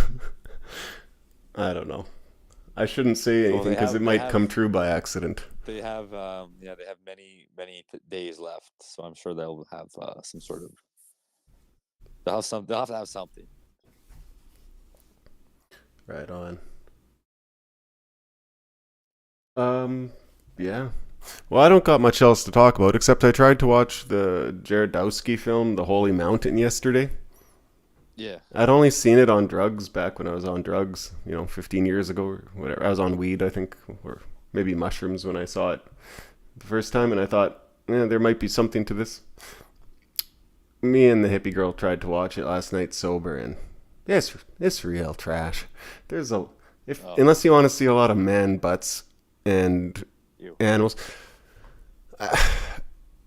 I don't know. I shouldn't say anything because it might come true by accident. They have they have many days left, so I'm sure they'll have some sort of they'll have to have something. Right on. Yeah. Well, I don't got much else to talk about except I tried to watch the Jaredowski film, The Holy Mountain, yesterday. Yeah. I'd only seen it on drugs back when I was on drugs, 15 years ago or whatever. I was on weed, I think, or maybe mushrooms when I saw it the first time, and I thought, there might be something to this. Me and the hippie girl tried to watch it last night sober, and it's real trash. There's unless you want to see a lot of man butts and animals.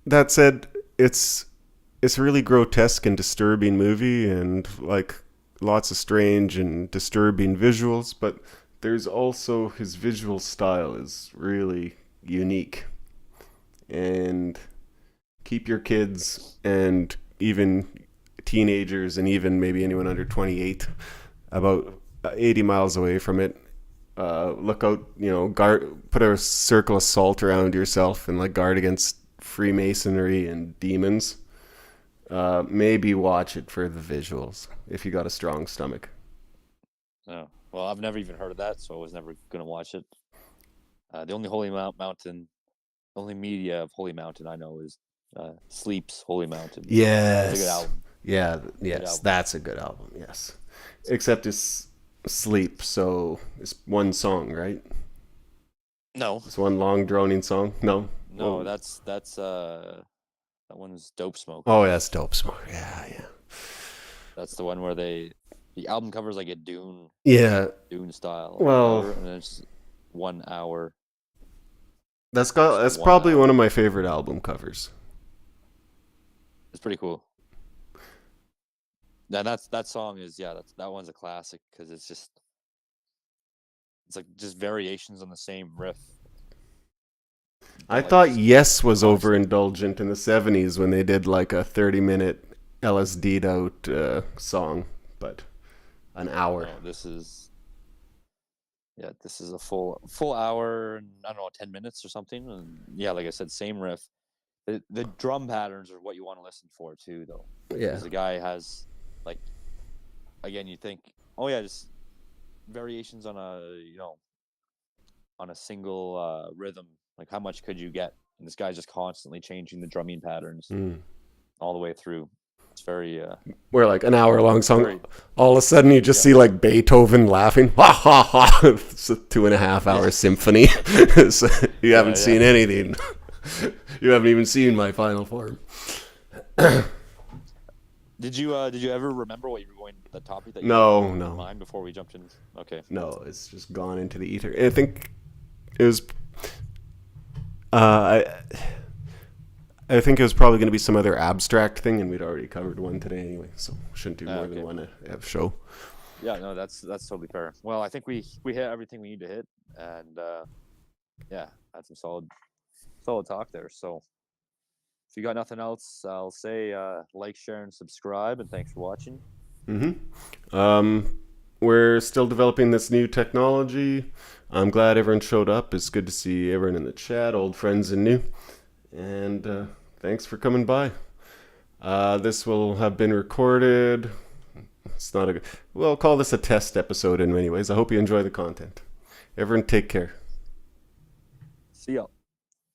That said, it's a really grotesque and disturbing movie, and like lots of strange and disturbing visuals, but there's also his visual style is really unique. And keep your kids and even teenagers and even maybe anyone under 28 about 80 miles away from it. Look out, put a circle of salt around yourself and like guard against Freemasonry and demons. Maybe watch it for the visuals if you got a strong stomach. Oh, well, I've never even heard of that, so I was never gonna watch it. The only mountain, the only media of Holy Mountain I know is Sleep's Holy Mountain. Yes, it's a good album. Yeah, yes, that's a good album. Yes, except it's Sleep, so it's one song, right? No, it's one long droning song. No, that's that one's Dope Smoke. Oh, that's Dope Smoke. Yeah. That's the one where the album covers like a Dune. Yeah. Dune style. Well, cover, and it's 1 hour. That's probably one of my favorite album covers. It's pretty cool. And that song is that one's a classic because it's like just variations on the same riff. I thought Yes was overindulgent in the 70s when they did like a 30-minute LSD'd out song, but an hour. No, this is a full hour and I don't know 10 minutes or something. And yeah, like I said, same riff. The drum patterns are what you want to listen for too, though. Yeah. Because the guy has like, again, you think, oh yeah, just variations on a single rhythm. Like how much could you get? And this guy's just constantly changing the drumming patterns all the way through. It's very we're like an hour-long song. All of a sudden, you just see like Beethoven laughing. Ha ha ha! It's a 2.5-hour symphony. So you haven't seen anything. You haven't even seen my final form. Did you ever remember what you were going the topic that you no in mind before we jumped in? Okay. No, it's just gone into the ether. I think it was. I think it was probably going to be some other abstract thing, and we'd already covered one today anyway, so shouldn't do more than one show. Yeah, no, that's totally fair. Well, I think we hit everything we need to hit, and had some solid talk there. So if you got nothing else, I'll say like, share, and subscribe, and thanks for watching. We're still developing this new technology. I'm glad everyone showed up. It's good to see everyone in the chat, old friends and new. And thanks for coming by. This will have been recorded. It's not a. We'll call this a test episode in many ways. I hope you enjoy the content. Everyone, take care. See ya.